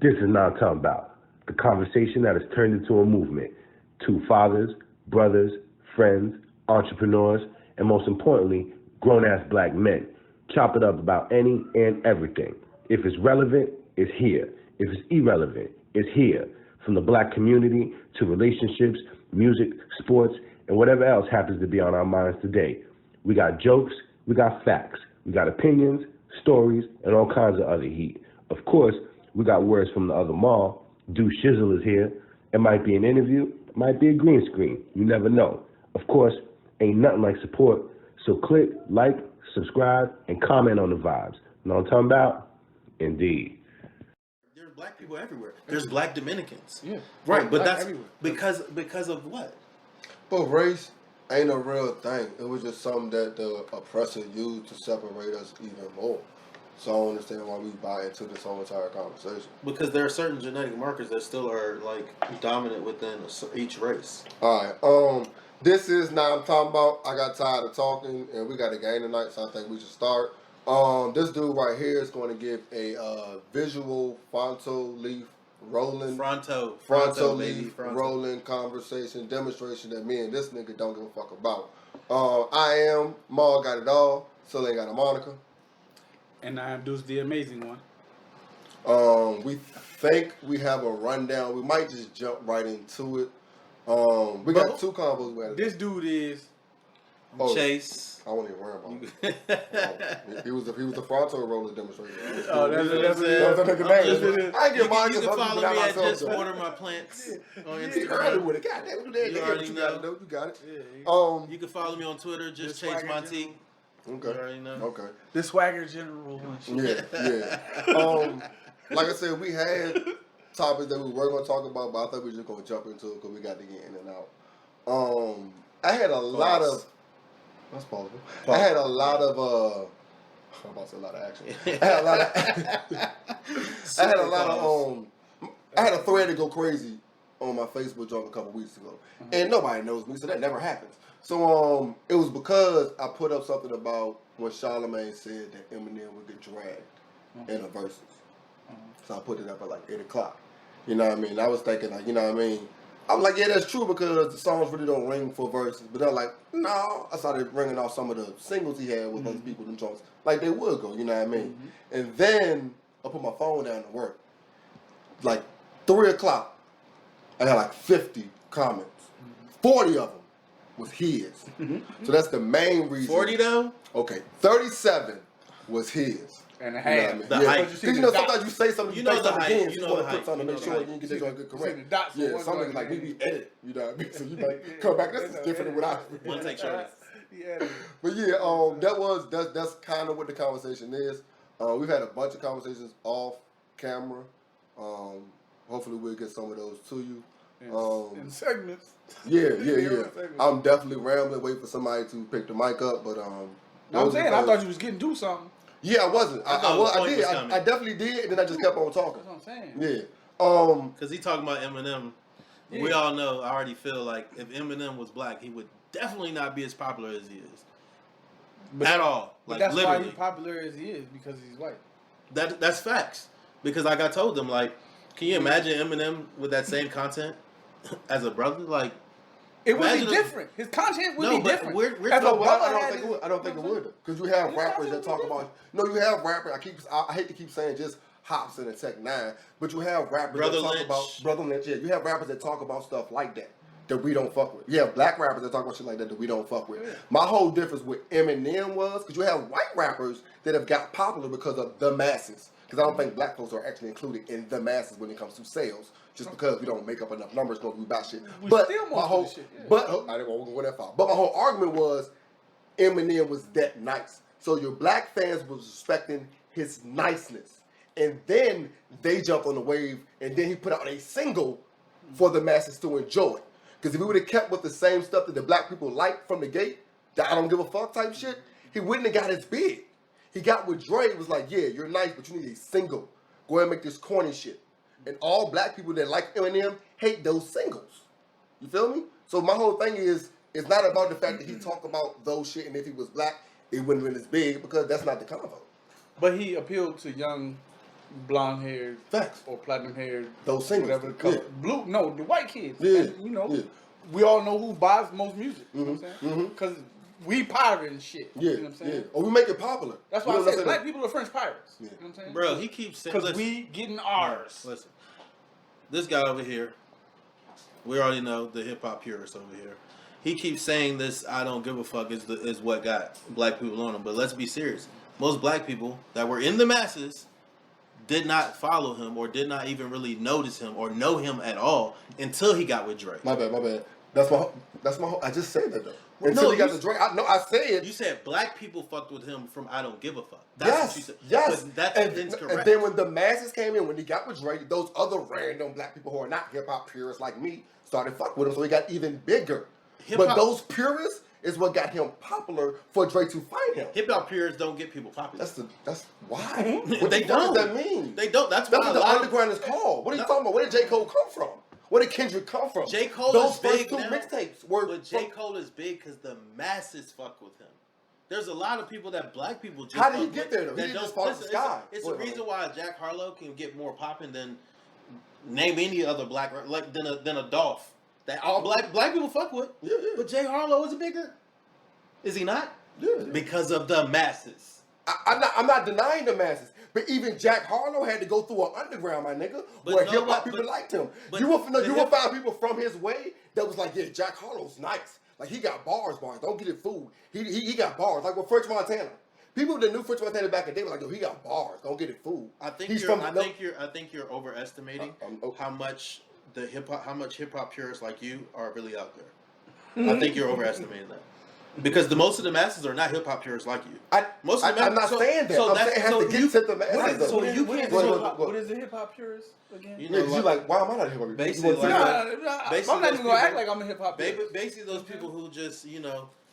This is not talking about the conversation that has turned into a movement. Two fathers, brothers, friends, entrepreneurs, and most importantly, grown-ass black men. Chop it up about any and everything. If it's relevant, it's here. If it's irrelevant, it's here. From the black community to relationships, music, sports, and whatever else happens to be on our minds today. We got jokes, we got facts, we got opinions, stories, and all kinds of other heat. Of course, we got words from the other mall. Deuce Shizzle is here. It might be an interview, it might be a green screen. You never know. Of course, ain't nothing like support. So click, like, subscribe, and comment on the vibes. Know what I'm talking about? Indeed. There's black people everywhere. There's black Dominicans. Yeah. Right, but that's everywhere. because of what? But race ain't a real thing. It was just something that the oppressor used to separate us even more. So I don't understand why we buy into this whole entire conversation. Because there are certain genetic markers that still are like dominant within each race. Alright, this is now I'm talking about. I got tired of talking and we got a game tonight, so I think we should start. This dude right here is going to give a visual fronto leaf rolling rolling conversation demonstration that me and this nigga don't give a fuck about. I am Maul got it all, so they got a Monica. And I am Deuce the Amazing One. We think we have a rundown. We might just jump right into it. We got two combos. This dude is Chase. I won't even worry about it. He was the fronto roller demonstrator. Oh, that's a nigga name. I get mine. You can follow me at Just Water My Plants on Instagram. With it. God damn, you already know. You got it. You can follow me on Twitter. Just Chase Monty. Okay. You already know. Okay. The Swagger General. Yeah. Like I said, we had topics that we were going to talk about, but I thought we were just going to jump into it because we got to get in and out. I had a lot of. That's possible. I had a lot of. I'm about to say a lot of action. I had a lot of. I had a thread to go crazy on my Facebook joke a couple weeks ago, and nobody knows me, so that never happens. So it was because I put up something about when Charlamagne said that Eminem would get dragged in a versus. So I put it up at like 8 o'clock. You know what I mean? I was thinking like, you know what I mean? I'm like, yeah, that's true because the songs really don't ring for verses. But they're like, no. I started ringing off some of the singles he had with other people in songs. Like they would go, you know what I mean? And then I put my phone down to work. Like 3 o'clock, I had like 50 comments. 40 of them was his. So that's the main reason. 40 though? Okay, 37 was his. And a half. You know what I mean? Because you know sometimes you say something, you say something again, you want to put something to make sure you can get that joint good correct. Yeah, something like we be edit, you know what I mean? So you like come back, this is different than what I One take shorty. But yeah, that's kind of what the conversation is. We've had a bunch of conversations off camera. Hopefully we'll get some of those to you. In segments. Yeah. I'm definitely rambling, waiting for somebody to pick the mic up, but I'm saying I thought you was getting to something. Yeah, I wasn't. I did. I definitely did, and then I just kept on talking. That's what I'm saying. Yeah. Because he talking about Eminem. Yeah. We all know, I already feel like if Eminem was black, he would definitely not be as popular as he is. At all. But like, that's literally. why he's popular as he is, because he's white. That's facts. Because like I told them, like, can you imagine Eminem with that same content as a brother? Like, it would be different. His content would be different. I don't think it would. Because you have rappers that talk about. No, you have rappers. I hate to keep saying just Hops and the Tech 9, but you have rappers that talk about Brother Lynch. Yeah, you have rappers that talk about stuff like that we don't fuck with. Yeah, black rappers that talk about shit like that we don't fuck with. Yeah. My whole difference with Eminem was because you have white rappers that have got popular because of the masses. Because I don't think black folks are actually included in the masses when it comes to sales. Just because we don't make up enough numbers because we about shit. I didn't want to go that far. But my whole argument was Eminem was that nice. So your black fans was respecting his niceness. And then they jumped on the wave and then he put out a single for the masses to enjoy. Because if he would have kept with the same stuff that the black people like from the gate, that I don't give a fuck type shit, he wouldn't have got as big. He got with Dre, it was like, yeah, you're nice, but you need a single. Go ahead and make this corny shit. And all black people that like Eminem hate those singles. You feel me? So my whole thing is, it's not about the fact that he talked about those shit and if he was black, it wouldn't have been as big because that's not the convo. But he appealed to young blonde haired, facts, or platinum haired, those singers, whatever the color, blue. No, the white kids. Yeah, and, you know, we all know who buys most music. You know what I'm saying? Because we pirating shit. Yeah, you know what I'm saying? Yeah. Or we make it popular. That's why I said black people are French pirates. Yeah. You know what I'm saying? Bro, he keeps saying because we getting ours. Listen, this guy over here, we already know the hip hop purist over here. He keeps saying this. I don't give a fuck is what got black people on him. But let's be serious. Most black people that were in the masses did not follow him or did not even really notice him or know him at all until he got with Drake. My bad. That's my. I just said that though. Until he got the Drake. I said. You said black people fucked with him from I don't give a fuck. That's what you said. Yes. But that's incorrect. And then when the masses came in, when he got with Drake, those other random black people who are not hip hop purists like me started fucking with him, so he got even bigger. But those purists is what got him popular for Drake to find him. Hip hop purists don't get people popular. That's why. What They don't. What does that mean? They don't. That's what why the underground is called. What are you talking about? Where did J. Cole come from? Where did Kendrick come from? J. Cole those is big first two now, mixtapes were. But J. Cole is big because the masses fuck with him. There's a lot of people that black people just. How did he get there though? He didn't just fall from the sky. It's the reason why Jack Harlow can get more popping than name any other black than a Dolph. That all black people fuck with. Yeah. But Jay Harlow is bigger. Is he not? Yeah. Because of the masses. I'm not denying the masses. But even Jack Harlow had to go through an underground, my nigga, where hip hop people liked him. You will find people from his way that was like, yeah, Jack Harlow's nice. Like he got bars. Don't get it fooled. He got bars. Like with French Montana. People that knew French Montana back in the day were like, yo, he got bars. Don't get it fooled. I think you're overestimating how much hip hop purists like you are really out there. I think you're overestimating that. Because most of the masses are not hip hop purists like you. I'm not saying that. I'm saying it has to get to the masses. What is the hip hop purist again? You like, why am I not a hip hop purist? I'm not even gonna act like I'm a hip hop purist. Basically, those people who just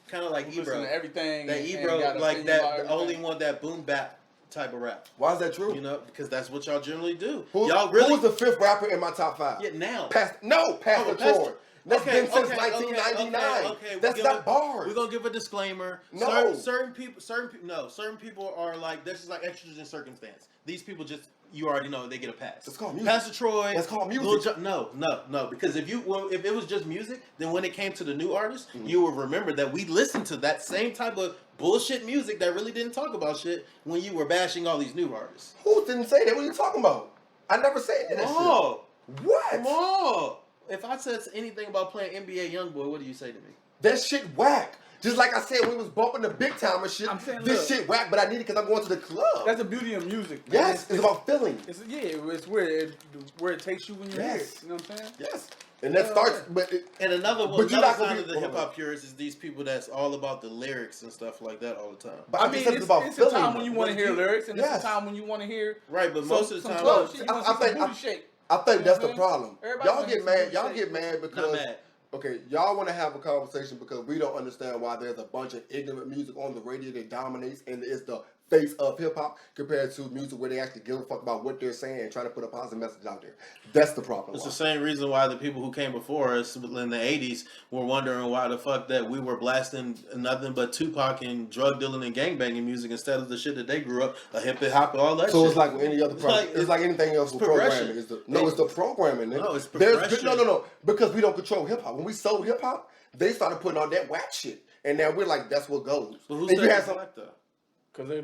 kind of like Ebro, everything. That Ebro like that only want that boom bap type of rap. Why is that true? Because that's what y'all generally do. Who was the fifth rapper in my top 5? Yeah, now. Pastor Troy. That's been since 1999. That's not bars. We're gonna give a disclaimer. No. Certain people are like, that's just like extras in circumstance. These people just, you already know, they get a pass. That's called music. Pastor Troy. That's called music. No. Because if it was just music, then when it came to the new artists, you would remember that we listened to that same type of bullshit music that really didn't talk about shit when you were bashing all these new artists. Who didn't say that? What are you talking about? I never said that. Oh. What? Come on. If I said anything about playing NBA Youngboy, what do you say to me? That shit whack. Just like I said when we was bumping the big timer shit. I'm saying, this shit whack, but I need it because I'm going to the club. That's the beauty of music. Yes, it's about feeling. It's where it takes you when you hear it. You know what I'm saying? Yes. And that starts, and another sign of the hip hop purists is these people that's all about the lyrics and stuff like that all the time. But I mean, it's a time when you want to hear lyrics, and it's a time when you want to hear but most of the time, I think that's the problem. Y'all get mad because y'all want to have a conversation because we don't understand why there's a bunch of ignorant music on the radio that dominates and it's the face of hip hop compared to music where they actually give a fuck about what they're saying and try to put a positive message out there. That's the problem. It's the same reason why the people who came before us in the 80s were wondering why the fuck that we were blasting nothing but Tupac and drug dealing and gangbanging music instead of the shit that they grew up, a hip hop and all that shit. So it's like any other product. It's like anything else with programming. It's the programming. Nigga. No, it's progression. No. Because we don't control hip hop. When we sold hip hop, they started putting on that whack shit. And now we're like, that's what goes. But who's that? Because they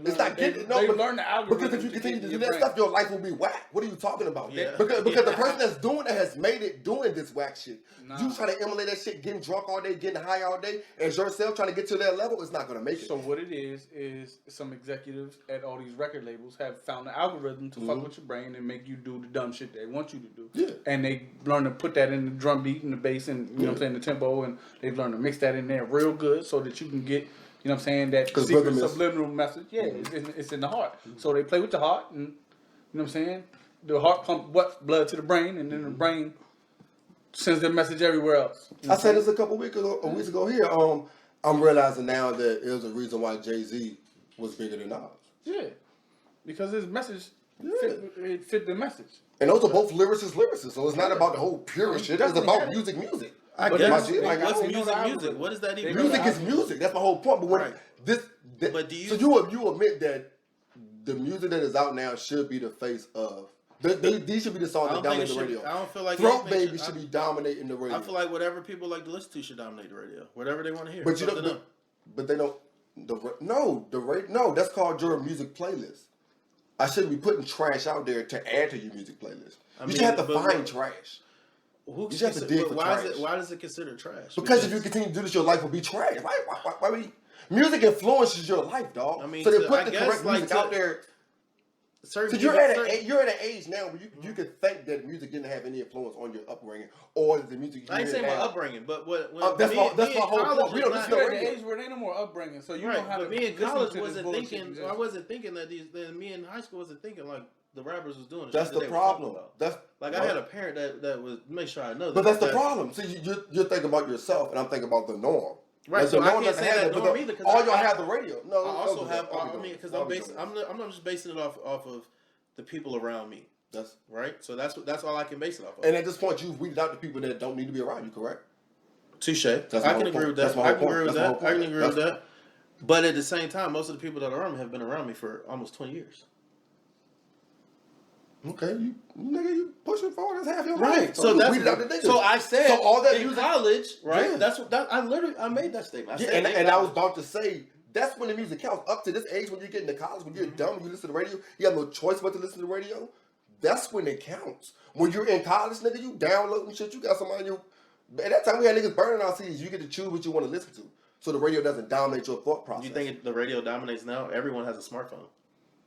learn the algorithm. Because if you continue to do that stuff, your life will be whack. What are you talking about? Yeah. Because the person that's doing it has made it doing this whack shit. You try to emulate that shit, getting drunk all day, getting high all day, as yourself trying to get to their level, it's not going to make it. So what it is some executives at all these record labels have found the algorithm to fuck with your brain and make you do the dumb shit they want you to do. Yeah. And they learn to put that in the drum beat and the bass and, you know what I'm saying, the tempo, and they've learned to mix that in there real good so that you can get, you know what I'm saying, that secret subliminal message. Yeah, it's in the heart. So they play with the heart, and you know what I'm saying? The heart pumps blood to the brain, and then the brain sends their message everywhere else. I said this a couple weeks ago here. I'm realizing now that there's a reason why Jay-Z was bigger than Nas. Yeah, because his message fit the message. And those are both lyricists, so it's not about the whole purist shit. It's about music. I guess. What's music? What is that even? Music is music. That's my whole point. But when but do you? So you admit that the music that is out now should be the face of. These should be the songs that dominate the radio. I don't feel like Throat Baby should be dominating the radio. I feel like whatever people like to listen to should dominate the radio. Whatever they want to hear. But you don't. But they don't. No, that's called your music playlist. I shouldn't be putting trash out there to add to your music playlist. You should have to find trash. You should have to dig for trash. Why does it consider trash? Because if you continue to do this, your life will be trash. Why music influences your life, dog. I mean, so they put the correct music out there. So you're at an age now where you can think that music didn't have any influence on your upbringing or the music. I ain't saying my upbringing, but that's my whole point. We don't listen to the age where there ain't no more upbringing, so you don't have. But me in college wasn't thinking. I wasn't thinking that me in high school wasn't thinking like the rappers was doing. That's the problem. That's like I had a parent that was make sure I know. But that's the problem. So you're thinking about yourself, and I'm thinking about the norm. Right, so I can't say that norm either. All y'all have the radio. No, I also have. I mean, because I'm not just basing it off of the people around me. That's right. So that's all I can base it off of. And at this point, you've weeded out the people that don't need to be around you, correct? Touche. I can agree with that. I can agree with that. But at the same time, most of the people that are around me have been around me for almost 20 years. Okay, you pushing forward. That's half your life. Right. So I said all that in college, right? Yeah. That's what I made that statement. I was about to say that's when the music counts. Up to this age, when you get into college, when you're dumb, you listen to the radio. You have no choice but to listen to the radio. That's when it counts. When you're in college, nigga, you downloading shit. You got somebody you. At that time, we had niggas burning our CDs. You get to choose what you want to listen to, so the radio doesn't dominate your thought process. You think the radio dominates now? Everyone has a smartphone.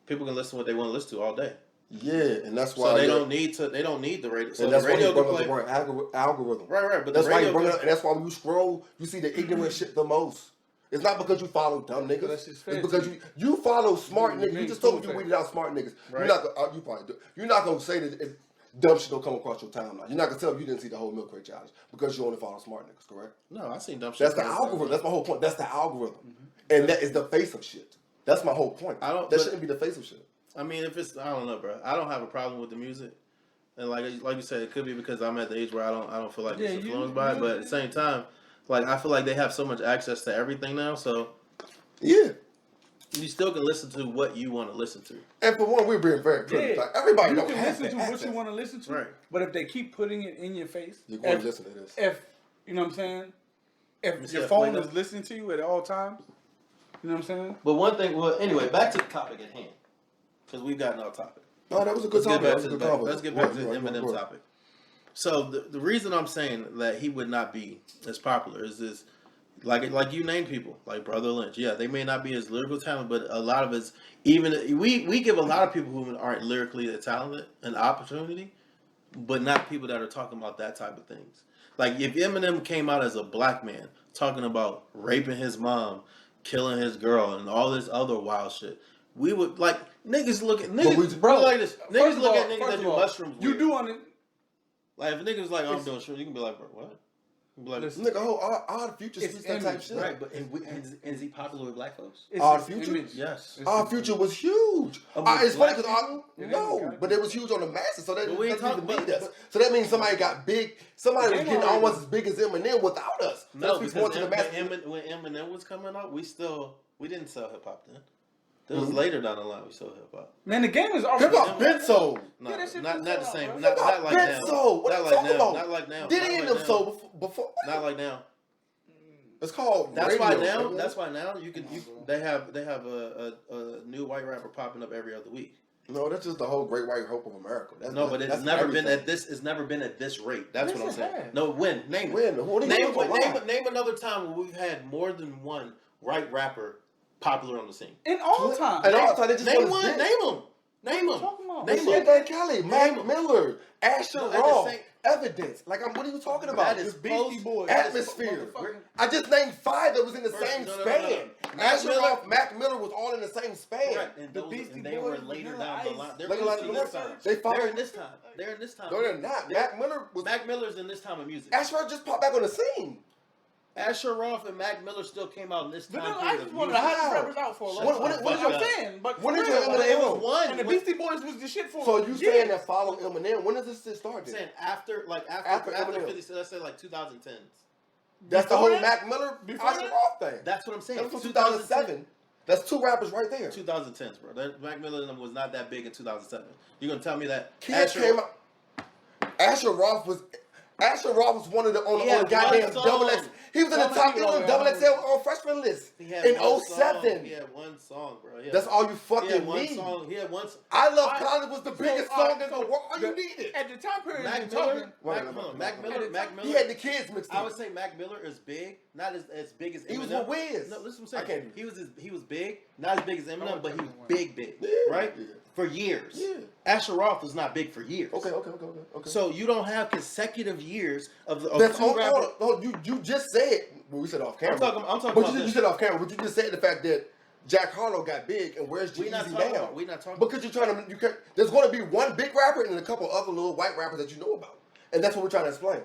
People can listen to what they want to listen to all day. Yeah, and that's why they don't need the radio. So and that's the radio why you bring up the word algorithm. Right. But that's why you bring it up, and that's why when you scroll, you see the ignorant shit the most. It's not because you follow dumb niggas. It's because you follow smart niggas. You just told me you weeded out smart niggas. Right. You're not gonna say that dumb shit don't come across your timeline. You're not gonna tell me you didn't see the whole MilkCrate challenge because you only follow smart niggas, correct? No, I seen dumb shit. That's the algorithm. That's my whole point. That's the algorithm, and that is the face of shit. That's my whole point. That shouldn't be the face of shit. I mean, I don't know, bro. I don't have a problem with the music, and like you said, it could be because I'm at the age where I don't feel like it's influenced by it. But at the same time, like I feel like they have so much access to everything now, so yeah, you still can listen to what you want to listen to. And for one, we're being very privileged. Like, everybody you can listen to what you want to listen to, right? But if they keep putting it in your face, you're going to listen to this. If you know what I'm saying, if your phone is listening to you at all times, you know what I'm saying. But one thing, anyway, back to the topic at hand. Because we've gotten off topic. No, that was a good topic. Let's get back to the Eminem topic. So the reason I'm saying that he would not be as popular is this, like you named people like Brother Lynch. Yeah, they may not be as lyrical talent, but a lot of it's even we give a lot of people who aren't lyrically talented an opportunity, but not people that are talking about that type of things. Like if Eminem came out as a black man talking about raping his mom, killing his girl, and all this other wild shit. We would like niggas look at niggas, bro. Like this, niggas look at niggas that do mushrooms. You do on it. Like if a nigga's like, I'm doing shrooms, you can be like, bro, what? You can be like, nigga, our Future speaks that type shit. Right, but is he popular with black folks? Our Future, yes. Our Future was huge. It's funny because but it was huge on the masses, so that doesn't mean us. So that means somebody got big. Somebody was getting almost as big as Eminem without us. No, because when Eminem was coming out, we didn't sell hip hop then. It was later down the line we sold hip hop. Man, the game is already hip hop been sold. No, not the same. Not like now. What are you talking about? Not like now. Didn't end them sold before. Not like now. It's called. That's why now they have a new white rapper popping up every other week. No, that's just the whole great white hope of America. But it's never been at this. It's never been at this rate. That's what I'm saying. No, when name another time where we've had more than one white rapper popular on the scene. In all time. In all time. They just name one. Name them. Name them. Kelly, Mac Miller, Asher Roth, Evidence. Like, what are you talking about? That is Beastie Boys. Atmosphere. I just named 5 that was in the same span. Asher Roth, Mac Miller was all in the same span. Right. And the Beastie Boys were later down the line. They're in this time. No, they're not. Mac Miller's in this time of music. Asher Roth just popped back on the scene. Asher Roth and Mac Miller still came out in this time. I just wanted to have rappers out for a long time. What I'm saying, but when did Eminem one? And the Beastie Boys was the shit for. So you saying that follow Eminem? When does this start? I'm saying after 50, let's say like 2010s. That's the whole Mac Miller Asher Roth thing. That's what I'm saying. That was 2007. That's 2 rappers right there. 2010s, bro. Mac Miller was not that big in 2007. You're gonna tell me that? Kids came out. Asher Roth was one of the on the goddamn double X. He was in the top double XL on freshman list in 07. He had one song, bro. That's all you fucking need. He had one song. I Love College was the biggest song in the world. All you needed. At the time period, Mac Miller. He had the kids mixed in. I would say Mac Miller is big, not as big as Eminem. He was with Wiz. No, listen what I'm saying. He was big, not as big as Eminem, but he was big, right? Yeah. For years. Yeah. Asher Roth was not big for years. Okay. So you don't have consecutive years of you just said. Well, we said off camera. I'm talking about you said off camera, but you just said the fact that Jack Harlow got big, and where's G-Eazy now? We're not talking because you're trying to. There's going to be one big rapper and a couple other little white rappers that you know about, and that's what we're trying to explain.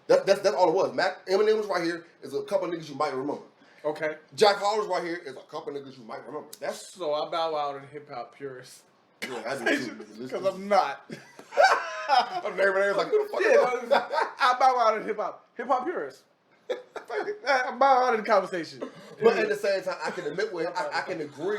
That's all it was. Eminem was right here. Is a couple niggas you might remember. Okay. Jack Harlow's right here. Is a couple niggas you might remember. So I bow out of hip hop purists. Yeah, I do too. Because I'm not. I'm naming names like who the fuck? I bow out of hip hop purists. I bow out of the conversation. But at the same time, I can admit I can agree.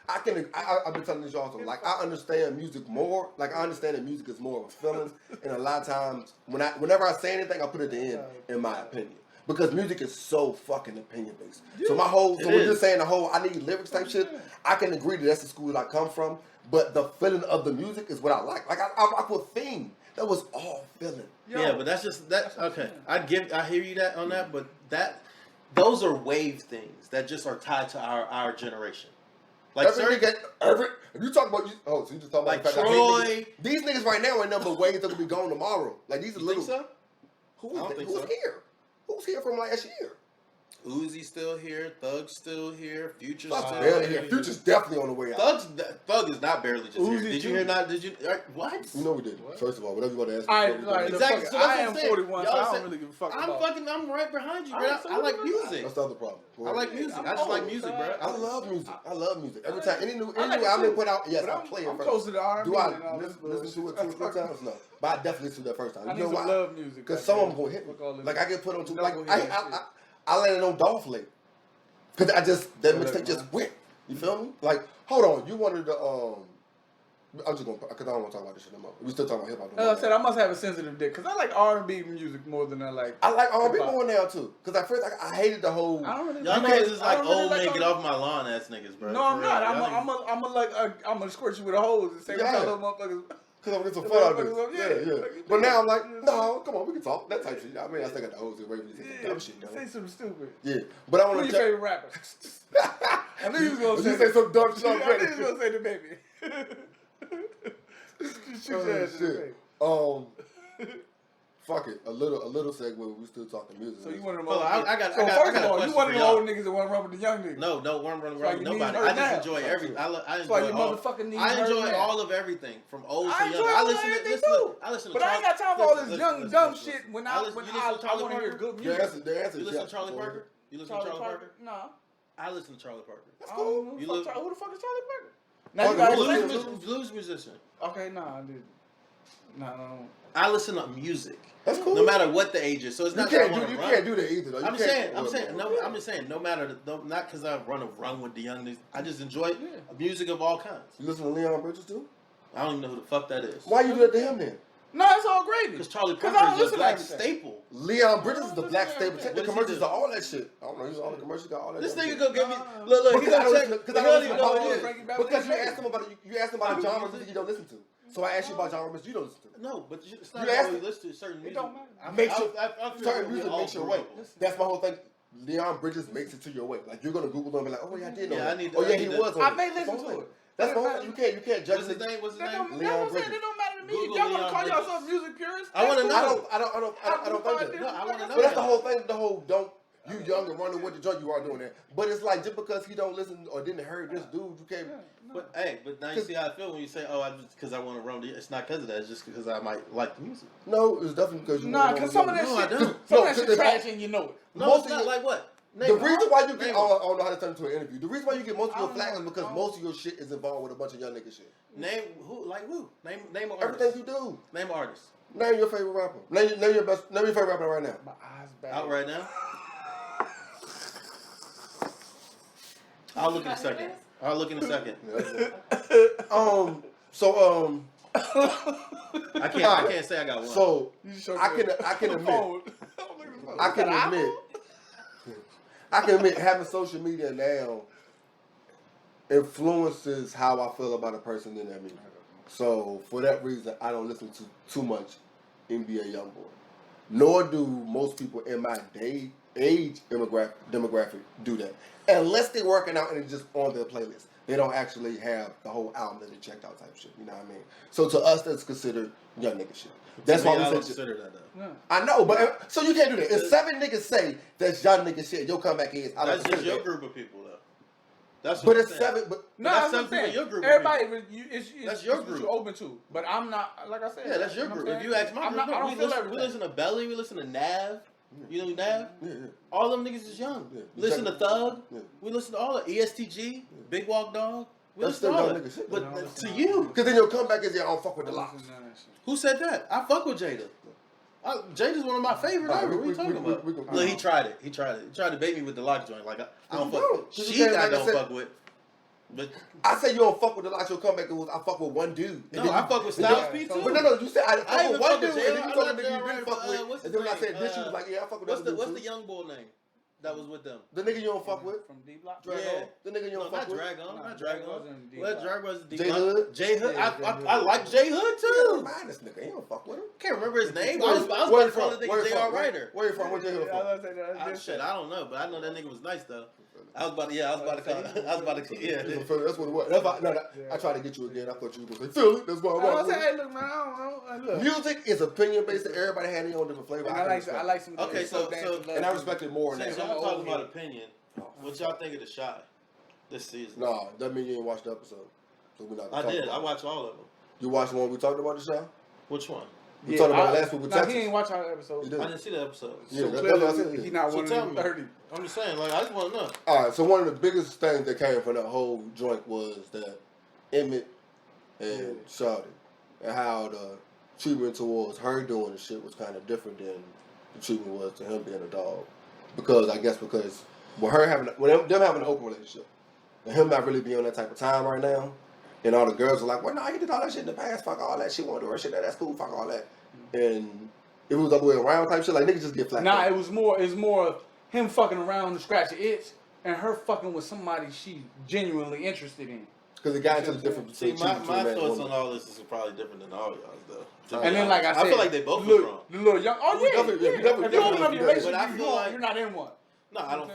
I've been telling this y'all, so like I understand music more. Like I understand that music is more of a feeling, and a lot of times whenever I say anything, I put it at the end in my opinion. Because music is so fucking opinion based. So when you're saying the whole I need lyrics type shit, I can agree that that's the school that I come from. But the feeling of the music is what I like. Like I put theme. That was all feeling. Yeah, but that's okay. I hear you on that, but those are wave things that just are tied to our generation. Like if you talk about so you just talk about like the fact Troy. These niggas right now ain't number waves that will be gone tomorrow. Like these are little. Think so? Who's here? Who's here from last year? Uzi still here, Thug's still here, Future's Thug's still barely here. Future's definitely on the way out. Thug is not barely just here. Did you hear? What? You know we did. What? First of all, whatever you want to ask. Exactly. So I am 41, so I don't really give a fuck. I'm right behind you, bro. I like music. That's the other problem. I like music. I just like music, bro. I love music. Every time any new album put out, yes, I play it first. Close to the R&B. Do I listen to it 2 or 3 times? No. But I definitely listen to that first time. You know why? I love music. Because some of them gonna hit me. Like I get put on to I landed on Dolph Lake. Because that mixtape just went. You feel me? Like, hold on. You wanted to, I'm just going to, because I don't want to talk about this shit no more. We still talking about hip hop. As I said, I must have a sensitive dick. Because I like R&B music more than I like R&B more now, too. Because at first, I hated the whole. Y'all niggas is like old man, get off my lawn ass niggas, bro. No, I'm not. I'm gonna squirt you with a hose and say, what y'all little motherfuckers. Because I'm getting some fun out of it. Yeah. But now I'm like, no, come on, we can talk. That type shit. I mean, I still got the hose and raven and dumb shit. Say something stupid. Yeah. But I want to. Who's your favorite rapper? I knew you was going to say some dumb shit. I knew you was going to say the baby. Shoot your ass in the face. Fuck it. A little segue. We still talking music. So you one of them old niggas. First of all, you one of the old niggas that want to run with the young niggas. No, don't run with nobody. I just enjoy everything. I enjoy all of everything from old to young. I listen to But I ain't got time for all this young dumb shit when I want to hear good music. You listen to Charlie Parker? You listen to Charlie Parker? No. I listen to Charlie Parker. That's cool. Who the fuck is Charlie Parker? Now you got blues musician. Okay, I did. No. I listen to music. That's cool. No matter what the age is. So it's not that I want to run. You can't do that either, though. I'm just saying, no matter, not because I run with the young niggas. I just enjoy music of all kinds. You listen to Leon Bridges, too? I don't even know who the fuck that is. Why you do that to him, then? No, it's all gravy. Because Charlie Parker is a black staple. Leon Bridges is the black staple. Check the commercials of all that shit. I don't know. He's all the commercials got all that. This nigga go give me. Look. He's gonna check. Because I don't even know who it is. Because you asked him about genres that you don't listen to. So I asked you about genres you don't listen to. No, but it's not always listen to certain music. It don't matter. Certain music makes your way. That's my whole thing. Leon Bridges makes it to your way. Like you're gonna Google them and be like, oh yeah, I did know that. He was. I may listen to it. That's the whole thing. You can't judge his name. What's his name? Leon Bridges. It don't matter to me. If y'all want to call yourself music purists, I want to know. I don't think that. No, I want to know. But that's the whole thing. The whole don't. You young and running with the joint, you are doing that. But it's like just because he don't listen or didn't hear this dude, you can't. But now you see how I feel when you say, "Oh, because I want to run." It's not because of that. It's just because I might like the music. No, it's definitely because you. Nah, because some of that shit, some of that shit trash and you know it. No, it's not like what. The reason why you get, I don't know how to turn into an interview. The reason why you get most of your flack is because most of your shit is involved with a bunch of young nigga shit. Name who? Like who? Name an artist. Everything you do. Name an artist. Name your favorite rapper. Name your favorite rapper right now. My eyes bad. Out right now. I'll look in a second. I can't say I got one. So I can admit having social media now influences how I feel about a person in that media. So for that reason, I don't listen to too much NBA YoungBoy. Nor do most people in my age demographic do that. Unless they're working out and it's just on their playlist. They don't actually have the whole album that they checked out type shit. You know what I mean? So to us, that's considered young nigga shit. That's why we consider that though. Yeah. I know, but so you can't do that. If 7 niggas say that's young nigga shit, your comeback is I don't That's just your group of people though. That's but what it's 7. But no, that's I'm saying your group. Everybody, that's your group. You're open to, but I'm not. Like I said, yeah, that's your group. If you ask my group, we listen to Belly, we listen to Nav. You know Nav? Yeah. All them niggas is young. Yeah. Listen to Thug. Yeah. We listen to all of ESTG, Big Walk Dog. We that's still young nigga shit. But to you, because then your comeback is I don't fuck with the locks. Who said that? I fuck with Jada. Jada's one of my favorite ever. What are you talking about? Look, he tried it. He tried to bait me with the lock joint. Like I don't fuck. I don't fuck with. But I said you don't fuck with the locks. Your comeback was I fuck with one dude. No, I fuck with Styles P too. But no, you said I fuck with one dude. And then you told me you didn't fuck with. And then when I said this, you was like, yeah, I fuck with that dude. What's the young boy name that was with them? The nigga you don't fuck with from D Block. Yeah, the nigga you don't fuck with. Not Dragon. What Dragon was D Block? Hood. J Hood. I like J Hood too. Mind this nigga. You don't fuck with him. Can't remember his name. I was about to call the nigga J.R. Writer. Where you from? Where J Hood from? Shit, I don't know, but I know that nigga was nice though. I was about to, yeah. That's what it was. I tried to get you again. I thought you were going to say, Philly. That's why I said, hey, look, man, I don't know. Music is opinion based, and everybody had their own different flavor. I like some. Okay, so and I respect it more. Since I'm talking about opinion, what y'all think of The Shy this season? Nah, that means you didn't watch the episode. So we're not. I did. I watched all of them. You watched the one we talked about, The Shy? Which one? We talked about last week with Texas. He ain't watch our episode. I didn't see the episode. Yeah, so that's what I said. He's not 130. I'm just saying, like, I just want to know. All right, so one of the biggest things that came from that whole joint was that Emmett and Shawty, and how the treatment towards her doing the shit was kind of different than the treatment was to him being a dog. Because with her having, them having an open relationship, and him not really being on that type of time right now, and all the girls are like, well, no, he did all that shit in the past, fuck all that shit, want to do her shit, that's cool, fuck all that. And it was the other way around type shit, like niggas just get flat. Nah, it was more him fucking around to scratch the itch, and her fucking with somebody she genuinely interested in. Because it got into the different. See, my thoughts on all this is probably different than all y'all's though. And then, like I said, I feel like they both were wrong. The little young, If you open up your relationship, you're not in one. No, I don't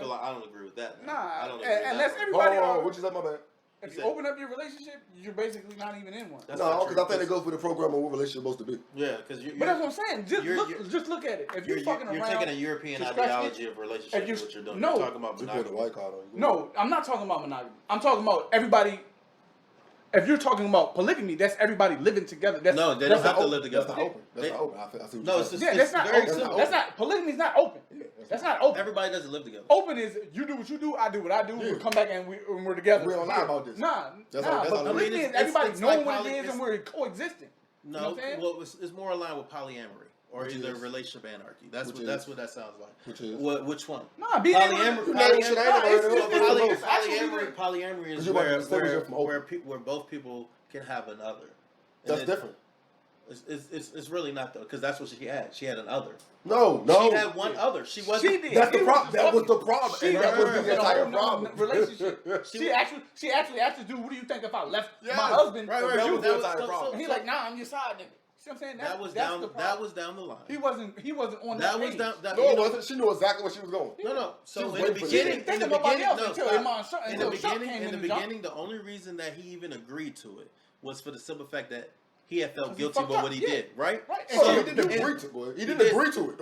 agree with that. Nah, I don't agree with unless that. everybody. What you said, my bad? If you open up your relationship, you're basically not even in one. No, because I think it goes with the program of what relationship is supposed to be. Yeah, because but that's what I'm saying. Just look at it. If you're fucking around, you're taking a European ideology of relationship. What you're doing. No, you're talking about monogamy. No, I'm not talking about monogamy. I'm talking about everybody. If you're talking about polygamy, that's everybody living together. No, they don't have to live together. That's not open. That's not open. I see no, it's just, that's not open. That's not polygamy's not open. That's not open. Everybody doesn't live together. Open is you do what you do, I do what I do. We come back and we're together. We don't lie about this. Nah. But polygamy is everybody knowing what it is and we're coexisting. No, well, it's more aligned with polyamory. Or either relationship anarchy. That's what that sounds like. Which one? Nah, polyamory is where both people can have an other. That's different. It's really not though, because that's what she had. She had an other. No. She had one other. She wasn't. She did. That's the problem. That was the problem. That was the entire problem. Relationship. She actually asked to do. What do you think if I left my husband? Right. That was the entire problem. He's like, nah, I'm your side nigga. See what I'm saying? That was down the line. He wasn't on that page. No, it wasn't. She knew exactly where she was going. No. So in the beginning, the only reason that he even agreed to it was for the simple fact that he had felt guilty about what he did, right? So he didn't agree to it. He didn't agree to it.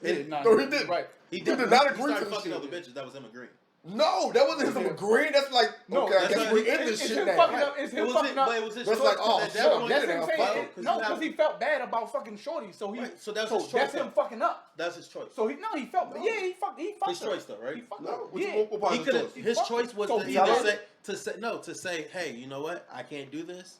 He didn't. No, he didn't. Right. He did not agree to the shit. Other bitches. That was him agreeing. No, that wasn't him agreeing. That's like, okay, I guess we in this shit now. It's him fucking up. But it was his choice. That's like, oh, that's him saying. No, because he felt bad about fucking Shorty. So that's his choice. That's him fucking up. That's his choice. So he felt. Yeah, he fucked. His choice though, right? No, he could. His choice was to either say, hey, you know what? I can't do this.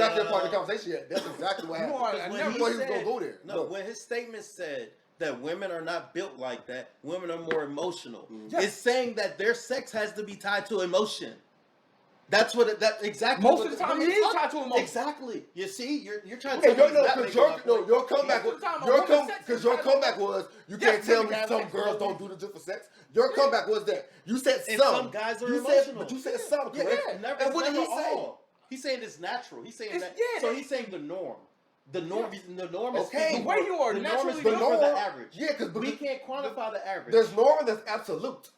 got to that part of the conversation yet. That's exactly what happened. When he was gonna go there. No, when his statement said that women are not built like that, women are more emotional. Yes. It's saying that their sex has to be tied to emotion. That's what exactly. Most of the time, it is tied to emotion. Exactly. You see, you're trying to. Your your comeback was you can't tell me some girls don't do the just for sex. Your comeback was that you said some guys are emotional, but you said some. Yeah, correct? And what did he say? He's saying it's natural. He's saying that. So he's saying the norm. The norm is the way you are naturally the norm for the average. Yeah, because we can't quantify the average. There's norm that's absolute.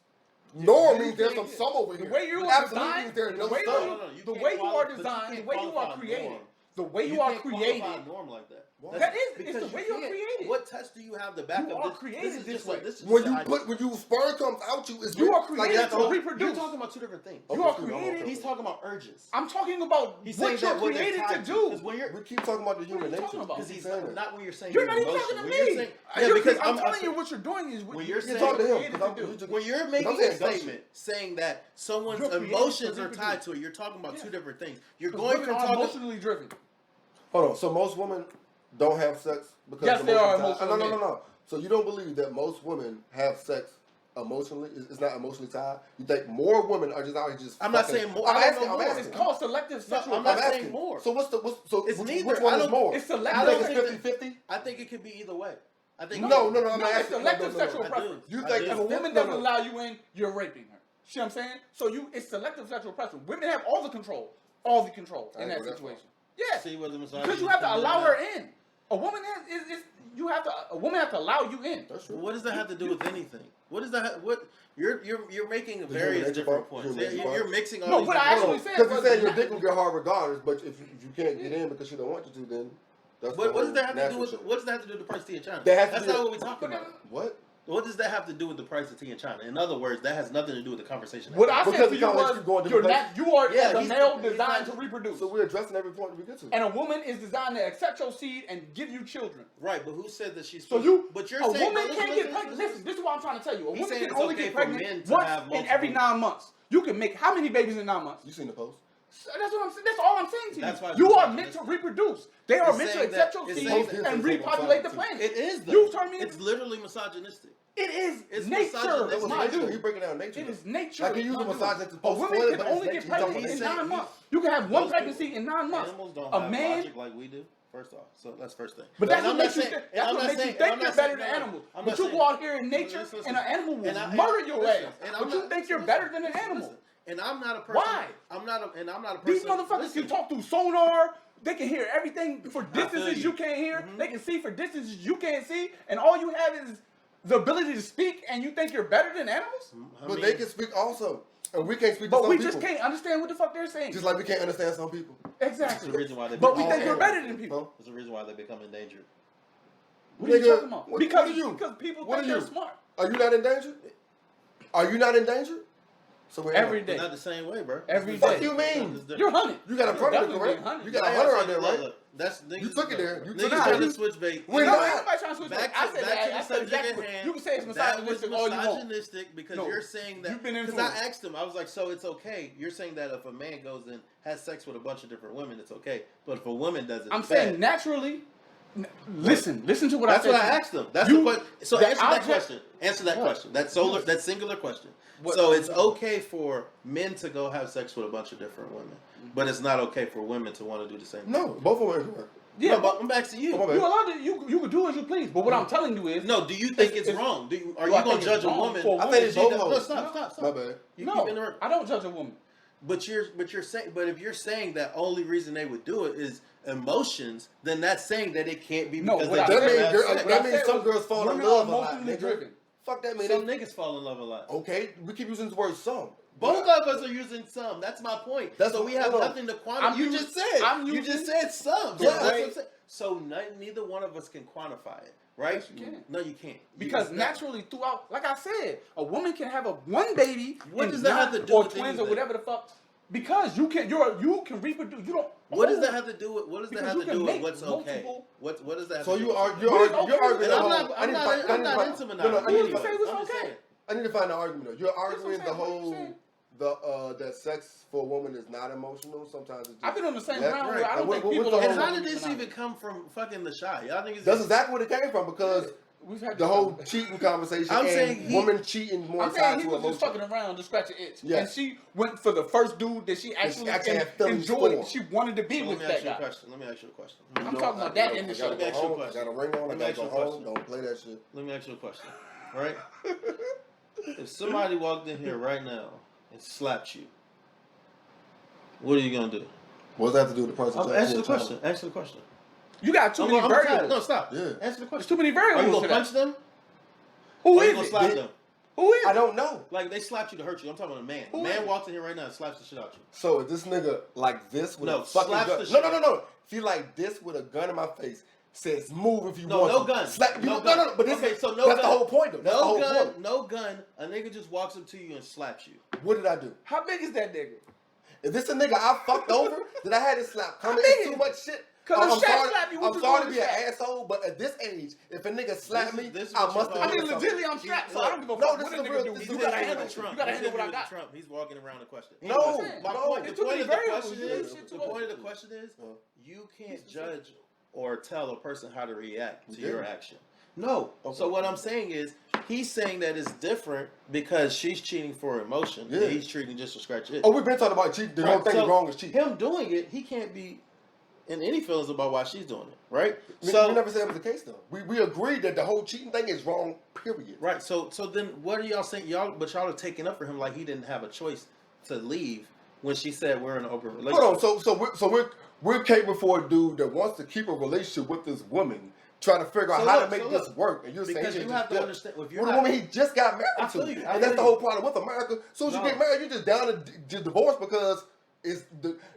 Norm means there's some over here. The way you are designed, the way you are designed, the way you are created, the way you are created. Norm like that. That is, it's the way you're created. What test do you have to back up? You are created this way. When you sperm comes out, you are created to reproduce. You're talking about two different things. You are created. He's talking about urges. I'm talking about what you're created to do. We keep talking about the human nature. Because he's not when you're saying you're not even talking to me. Because I'm telling you what you're doing is what you're talking to him. When you're making a statement saying that someone's emotions are tied to it, you're talking about two different things. You're going from talking emotionally driven. Hold on. So most women don't have sex because yes, they are emotionally. No. So you don't believe that most women have sex emotionally? It's not emotionally tied. You think more women are just out here just? I'm not saying more. I'm asking. It's called selective sexual. I'm not saying more. So it's neither. Which one is more? It's selective. I think it's 50-50. I think it could be either way. I think no. It's selective sexual preference. You think if a woman doesn't allow you in, you're raping her. See what I'm saying? So it's selective sexual preference. Women have all the control in that situation. Yes, because you have to allow her in. A woman a woman has to allow you in. That's true. What does that have to do with anything? What does that? You're making various different points. You're mixing all. No, what I actually said because you said your dick will get hard regardless, but if you can't get in because she don't want you to, then that's what does that have to do with? What does that have to do with the price of tea in China? That's not what we're talking about. What? What does that have to do with the price of tea in China? In other words, that has nothing to do with the conversation. What I said to you was, you are the male designed to reproduce. So we're addressing every point we get to. And a woman is designed to accept your seed and give you children. Right, but who said that she's... But you're saying... A woman can't get pregnant. Listen, this is what I'm trying to tell you. A woman can only get pregnant once in every 9 months. You can make how many babies in 9 months? You seen the post? That's what I'm saying. That's all I'm saying to you. You are meant to reproduce. They are meant to accept your seed and repopulate the planet. It is, though. You turn me. It's literally misogynistic. It is. It's nature. That's nature. He's breaking down nature. It is nature. Like he used a misogynist. A woman can only get pregnant in 9 months. You can have one pregnancy in 9 months. Animals don't have logic like we do. First off, so that's first thing. But that's what makes you think you're better than animals. But you go out here in nature and an animal will murder your ass. But you think you're better than an animal. And I'm not a person. Why? I'm not a person. These motherfuckers can talk through sonar. They can hear everything for distances you can't hear. They can see for distances you can't see. And all you have is the ability to speak, and you think you're better than animals? But they can speak also. And we can't speak to some people. But we just can't understand what the fuck they're saying. Just like we can't understand some people. Exactly. That's the reason why they but we think we're better than people. That's the reason why they become endangered. What are you talking about? Because people think they're smart. Are you not in danger? Are you not in danger? So every day. Not the same way, bro. Every day. What do you mean? You're hunted. You got a predator, right? You got a hunter out there, right? You took it there. You took it trying to switch bait. We're not. Nobody trying to switch bait. Back to the subject at hand. You can say it's misogynistic all you want. Misogynistic because you're saying that. Because I asked him, I was like, so it's okay. You're saying that if a man goes and has sex with a bunch of different women, it's okay. But if a woman does it, I'm saying naturally. Listen to what I said. That's what I asked him. That's the question. So answer that question. Answer that question. That singular question. So it's okay for men to go have sex with a bunch of different women, but it's not okay for women to want to do the same thing. No, both of them. Yeah, but I'm back to you. You're allowed to. You can do as you please. But what I'm telling you is, no. Do you think it's wrong? Are you going to judge a woman? I think it's both. No, stop. My bad. No, I don't judge a woman. But if you're saying that only reason they would do it is emotions, then that's saying that it can't be because that means some girls fall in love a lot. Fuck that, man. Some niggas fall in love a lot. Okay, we keep using the word some. Both of us are using some. That's my point. So we have nothing to quantify. You just said some. Yeah, that's what I'm saying. So neither one of us can quantify it, right? Yes, you can. No, you can't. Because naturally, throughout, like I said, a woman can have one baby. What does that have to do or with twins anything? Or whatever the fuck? Because you can reproduce. You don't. What does that have to do with? What does that have to do with what's okay? What does that? So you're arguing. I'm not into monogamy. I need to find an argument though. You're arguing the whole that sex for a woman is not emotional. Sometimes it's just I've been on the same ground where I don't think people. And how did this even come from fucking the shy? Y'all niggas. That's exactly where it came from because We've had the whole cheating conversation. I'm and saying woman cheating more. I'm saying he was just fucking around to scratch an itch, and she went for the first dude that she actually enjoyed. She wanted to be with that guy. Let me ask you a question. I'm talking about that in the show. Let me ask you a question. I got a ring on. I gotta go home. Don't play that shit. Let me ask you a question. Right? If somebody walked in here right now and slapped you, what are you gonna do? What does that have to do with the person? Answer the question. Answer the question. You got too many variables. No, stop. Yeah. Answer the question. There's too many variables. Are you gonna punch them? Who Or is you gonna it? slap them? Who is it? I don't know. Like they slapped you to hurt you. I'm talking about a man. Who A man is walks in here right now and slaps the shit out you. So is this nigga like this with a fucking slaps gun? the shit. No. If he like this with a gun in my face, says move if you want. No gun. Slap you. No gun. No. But this okay, so no that's gun. the whole point, though. That's the whole point. No gun. A nigga just walks up to you and slaps you. What did I do? How big is that nigga? Is this a nigga I fucked over? Did I have this slap coming? It's too much shit. I'm sorry to be an asshole, but at this age, if a nigga slap me, I must have. I mean, legitimately, I'm strapped, so I don't give a fuck what a nigga do. You gotta handle Trump. You gotta handle what I got. Trump. He's walking around the question. No. The point of the question is, you can't judge or tell a person how to react to your action. No. So what I'm saying is, he's saying that it's different because she's cheating for emotion. Yeah. And he's treating just to scratch it. Oh, we've been talking about cheating. The whole thing is wrong is cheating. Him doing it, he can't be in any feelings about why she's doing it, right? We never said it was the case though. We agreed that the whole cheating thing is wrong. Period. Right. So then what are y'all saying? Y'all are taking up for him like he didn't have a choice to leave when she said we're in an open relationship. Hold on. We're capable for a dude that wants to keep a relationship with this woman, trying to figure out how to make this work. And you're saying you have to understand with a woman he just got married to, and that's the whole problem with America. As soon as you get married, you're just down to divorce because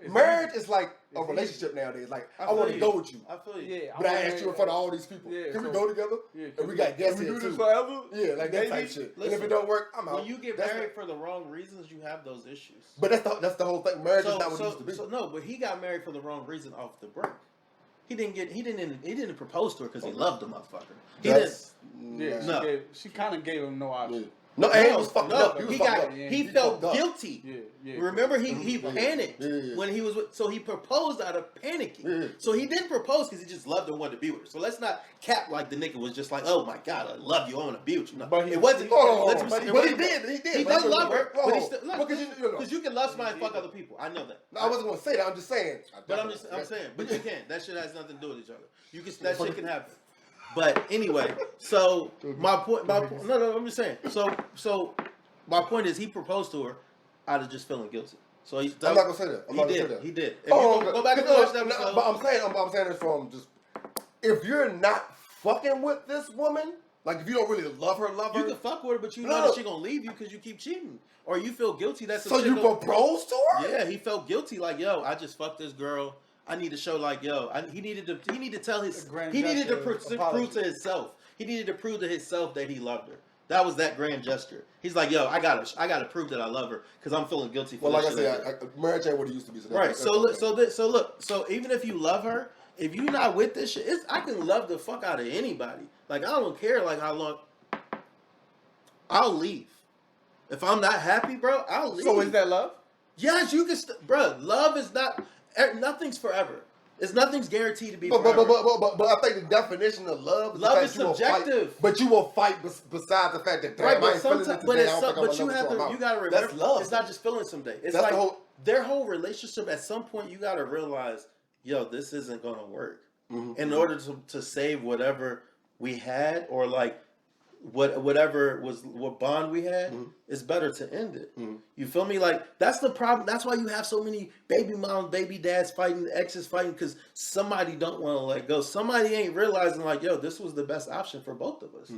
marriage is like a relationship nowadays. Like I want to go with you. I feel you. Yeah, but I asked you in front of all these people. Yeah, can we go together? Yeah, and we got guests here too. Can we do this forever? Yeah, like that type shit. Listen, and if it don't work, I'm out. When you get married for the wrong reasons, you have those issues. But that's the whole thing. Marriage is not what it used to be. So no, but he got married for the wrong reason off the break. He didn't propose to her because he loved the motherfucker. She kind of gave him no option. Yeah. No, and he was fucked up. He felt guilty. Yeah. Remember, he panicked when he was with. So he proposed out of panicking. Yeah. So he didn't propose because he just loved her and wanted to be with her. So let's not cap like the nigga was just like, oh my god, I love you, I want to be with you. No, but it wasn't. But he did. He does love her. Because you can love somebody and fuck other people. I know that. No, I wasn't gonna say that. I'm just saying. I'm saying. But you can. That shit has nothing to do with each other. That shit can happen. But anyway, so my point. No, I'm just saying. So my point is, he proposed to her out of just feeling guilty. So I'm not gonna say that. He did. Go back and watch that episode. But I'm saying this from just if you're not fucking with this woman, like if you don't really love her, you can fuck with her, but you know that she's gonna leave you because you keep cheating, or you feel guilty. So you proposed to her? Yeah, he felt guilty. Like, yo, I just fucked this girl. I need to show like, yo, he needed to tell his, he needed to prove to himself. He needed to prove to himself that he loved her. That was that grand gesture. He's like, yo, I gotta prove that I love her because I'm feeling guilty. For like I said, marriage ain't what it used to be. So even if you love her, if you're not with this shit, I can love the fuck out of anybody. Like I don't care like how long. I'll leave if I'm not happy, bro. I'll leave. So is that love? Yes, you can, bro. Love is not. Nothing's forever. Nothing's guaranteed to be forever. But I think the definition of love is subjective. But you will fight besides the fact that right, but you gotta remember that's love. It's not just feeling someday. It's that's like their whole relationship. At some point, you gotta realize, yo, this isn't gonna work. Mm-hmm. In order to save whatever we had, or like whatever what bond we had, it's better to end it. You feel me? Like that's the problem. That's why you have so many baby moms, baby dads fighting, exes fighting, because somebody don't want to let go. Somebody ain't realizing like, yo, this was the best option for both of us.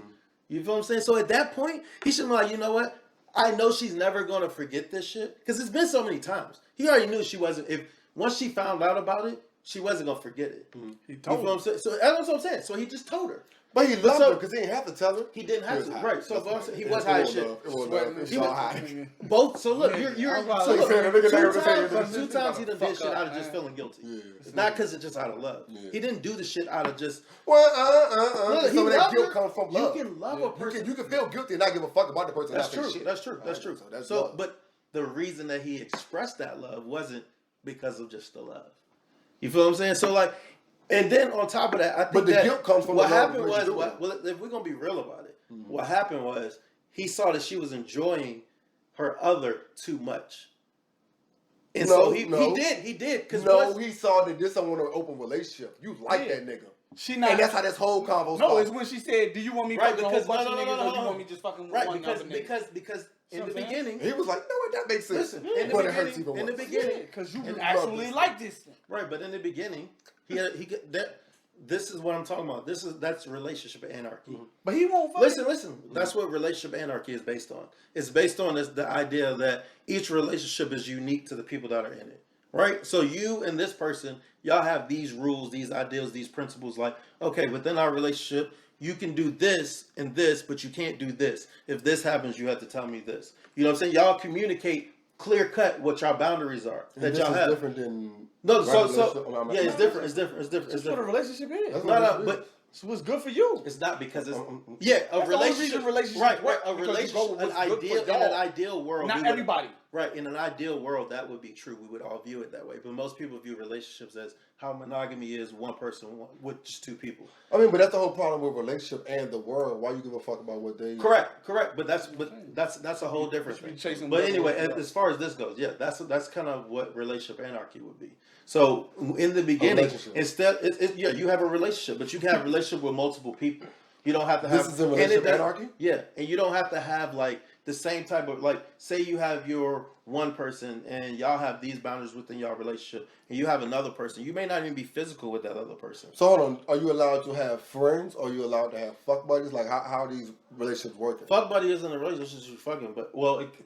You feel what I'm saying? So at that point, he should be like, you know what? I know she's never gonna forget this shit because it's been so many times. He already knew she wasn't. If once she found out about it, she wasn't gonna forget it. He told her. So that's what I'm saying. So he just told her. But he loved her because he didn't have to tell her. He didn't have to, right? So he was high as shit. He was high. Both. So look, you're. So look, two times he done did shit out of just feeling guilty. It's not because it's just out of love. He didn't do the shit out of just. Well, some of that guilt comes from love. You can love a person. You can feel guilty and not give a fuck about the person. That's true. That's true. So, but the reason that he expressed that love wasn't because of just the love. You feel what I'm saying? So like. And then on top of that, I think but the guilt comes from what happened was, well, if we're gonna be real about it, mm-hmm. what happened was he saw that she was enjoying her other too much, and so he did. He saw that this don't want an open relationship. You like that nigga. She not, and that's how this whole convo started. No, it's when she said, "Do you want me fucking a whole bunch of niggas, or do you want me just fucking one other nigga?" Because in the beginning, he was like, "No, that makes sense." Listen, but it hurts even more. In the beginning, because you actually like this thing, right? But in the beginning, this is what I'm talking about. That's relationship anarchy. Mm-hmm. But he won't. Listen. That's what relationship anarchy is based on. It's based on the idea that each relationship is unique to the people that are in it. Right? So you and this person, y'all have these rules, these ideals, these principles. Like, okay, within our relationship, you can do this and this, but you can't do this. If this happens, you have to tell me this. You know what I'm saying? Y'all communicate clear cut what your boundaries are that y'all have. Different than it's different. It's different. That's what a relationship is. But it's what's good for you. It's not because it's a relationship. Right. A relationship, an ideal world. Not everybody. Right. In an ideal world, that would be true. We would all view it that way. But most people view relationships as how monogamy is one person with just two people. I mean, but that's the whole problem with relationship and the world. Why you give a fuck about what they? Correct. But that's a whole different thing. But anyway, as far as this goes, that's kind of what relationship anarchy would be. So in the beginning, instead, you have a relationship, but you can have a relationship with multiple people. You don't have to have. This is a relationship anarchy? Yeah, and you don't have to have like the same type of, like, say you have your one person and y'all have these boundaries within your relationship, and you have another person. You may not even be physical with that other person. So hold on, are you allowed to have friends? Or are you allowed to have fuck buddies? Like how are these relationships working? Fuck buddy isn't a relationship, you're fucking, but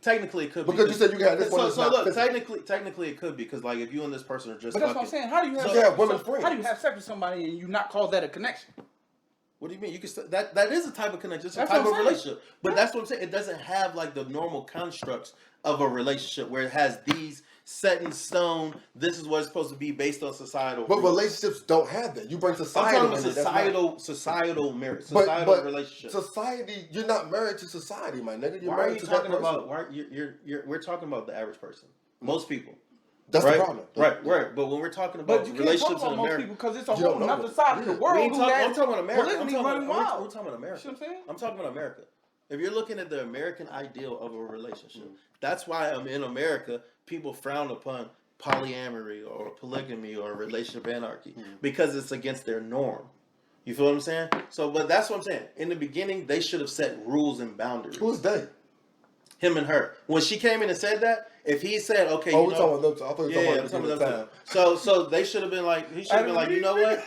technically it could be. Because you said you got this one. So look, technically it could be, because like if you and this person are just. But that's what I'm saying. How do you have sex with somebody and you not call that a connection? What do you mean? You can that is a type of connection. It's a type of relationship. But that's what I'm saying. It doesn't have like the normal constructs of a relationship where it has these set in stone. This is what it's supposed to be based on societal. But relationships don't have that. You bring society. I'm talking about societal marriage, societal relationship. Society, you're not married to society, my nigga. You're why married are you to talking that about? Why we're talking about the average person. Most people. That's the problem. Right. But when we're talking about relationships in America, because it's a whole other side of the world. I'm talking about America. I'm talking about America. We're talking about America. You know what I'm saying? I'm talking about America. If you're looking at the American ideal of a relationship, that's why in America, people frown upon polyamory or polygamy or relationship anarchy because it's against their norm. You feel what I'm saying? So, but that's what I'm saying. In the beginning, they should have set rules and boundaries. Who's they? Him and her. When she came in and said that, if he said, okay, we're talking about them. I thought you were talking about them. So they should have been like, he should have been like, you know what?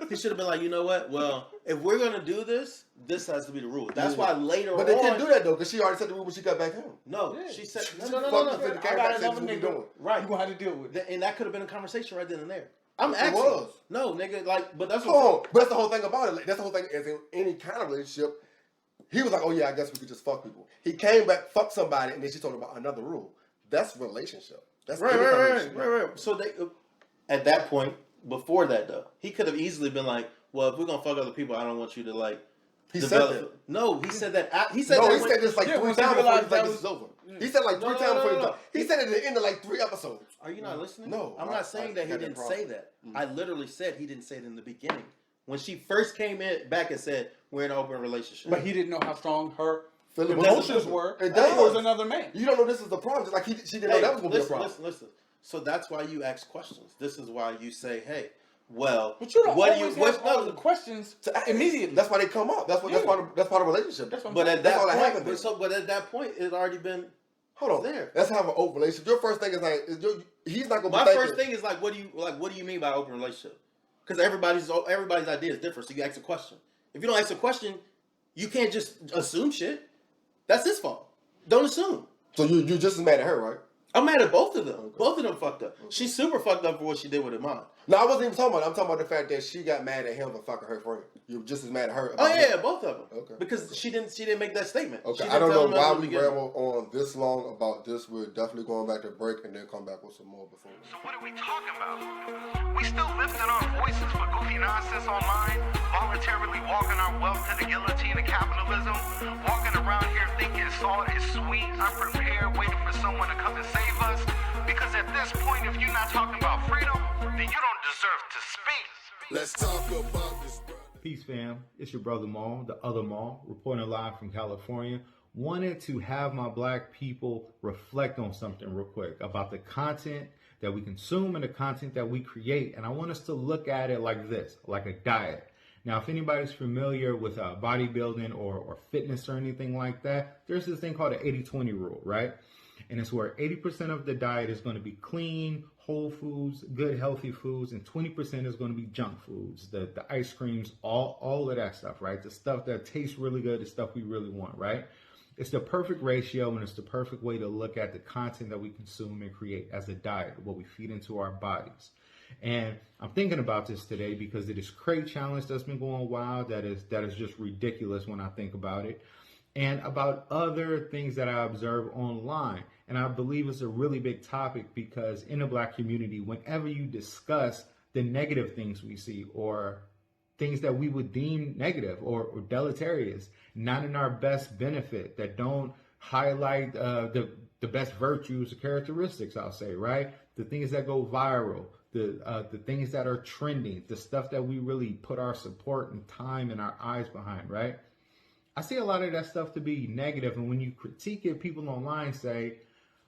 He should have been like, you know what? Well, if we're gonna do this, this has to be the rule. That's why later on. But they can't do that though, because she already set the rule when she got back home. No, she said no. I got another nigga. Right, you gonna have to deal with it. And that could have been a conversation right then and there. No, nigga, like, but that's but that's the whole thing about it. Like, that's the whole thing. As in any kind of relationship, he was like, oh yeah, I guess we could just fuck people. He came back, fucked somebody, and then she told him about another rule. That's relationship. That's right. So they, at that point, before that though, he could have easily been like, well, if we're gonna fuck other people, I don't want you to like. He develop. Said that. No, he said that. He said this like 3 times before he like, this is over. He said like 3 times before he was done. He said it at the end of like 3 episodes. Are you not listening? No. I'm not saying that he didn't say that. I literally said he didn't say it in the beginning. When she first came back and said, we're in an open relationship. But he didn't know how strong her emotions were. It was another man. You don't know this is the problem. Just like she didn't know that was going to be a problem. Listen. So that's why you ask questions. This is why you say, hey, well, but you don't always have all the questions immediately. That's why they come up. That's part of relationship. But at that point, it's already been. Hold on. There. Let's have an open relationship. Your first thing is like, he's not going to. My first thing is like, what do you mean by open relationship? Because everybody's idea is different. So you ask a question. If you don't ask a question, you can't just assume shit. That's his fault. Don't assume. So you're just as mad at her, right? I'm mad at both of them. Okay. Both of them fucked up. Okay. She's super fucked up for what she did with her mom. No, I wasn't even talking about it. I'm talking about the fact that she got mad at him for fucking her friend. You're just as mad at her. Both of them. Okay. Because she didn't make that statement. Okay. I don't know why we ramble on this long about this. We're definitely going back to break and then come back with some more before. So what are we talking about? We still lifting our voices for goofy nonsense online, voluntarily walking our wealth to the guillotine of capitalism, walking around here thinking salt is sweet, unprepared, waiting for someone to come and save us. Because at this point, if you're not talking about freedom, then you don't deserve to speak. Let's talk about this, bro. Peace, fam. It's your brother Maul, the other Maul, reporting live from California. Wanted to have my black people reflect on something real quick about the content that we consume and the content that we create. And I want us to look at it like this, like a diet. Now, if anybody's familiar with bodybuilding or fitness or anything like that, there's this thing called the 80-20 rule, right? And it's where 80% of the diet is going to be clean, whole foods, good, healthy foods, and 20% is going to be junk foods, the ice creams, all of that stuff, right? The stuff that tastes really good, the stuff we really want, right? It's the perfect ratio, and it's the perfect way to look at the content that we consume and create as a diet, what we feed into our bodies. And I'm thinking about this today because it is crate challenge that's been going wild. That is just ridiculous when I think about it. And about other things that I observe online. And I believe it's a really big topic because in the black community, whenever you discuss the negative things we see or things that we would deem negative or deleterious, not in our best benefit, that don't highlight the best virtues or characteristics, I'll say, right? The things that go viral, the things that are trending, the stuff that we really put our support and time and our eyes behind, right? I see a lot of that stuff to be negative, and when you critique it, people online say,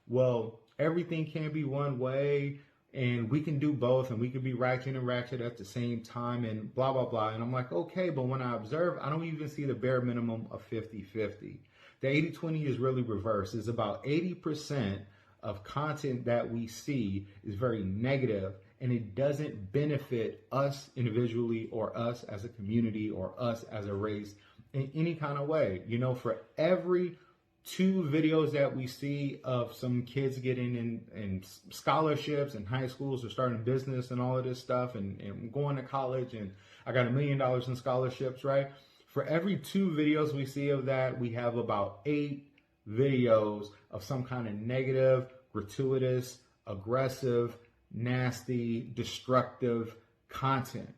well, everything can't be one way, and we can do both, and we can be ratchet and ratchet at the same time, and blah, blah, blah. And I'm like, okay, but when I observe, I don't even see the bare minimum of 50-50. The 80-20 is really reversed. It's about 80% of content that we see is very negative, and it doesn't benefit us individually or us as a community or us as a race in any kind of way. You know, for every 2 videos that we see of some kids getting in scholarships in high schools or starting business and all of this stuff and going to college, and I got $1 million in scholarships, right? For every 2 videos we see of that, we have about 8 videos of some kind of negative, gratuitous, aggressive, nasty, destructive content.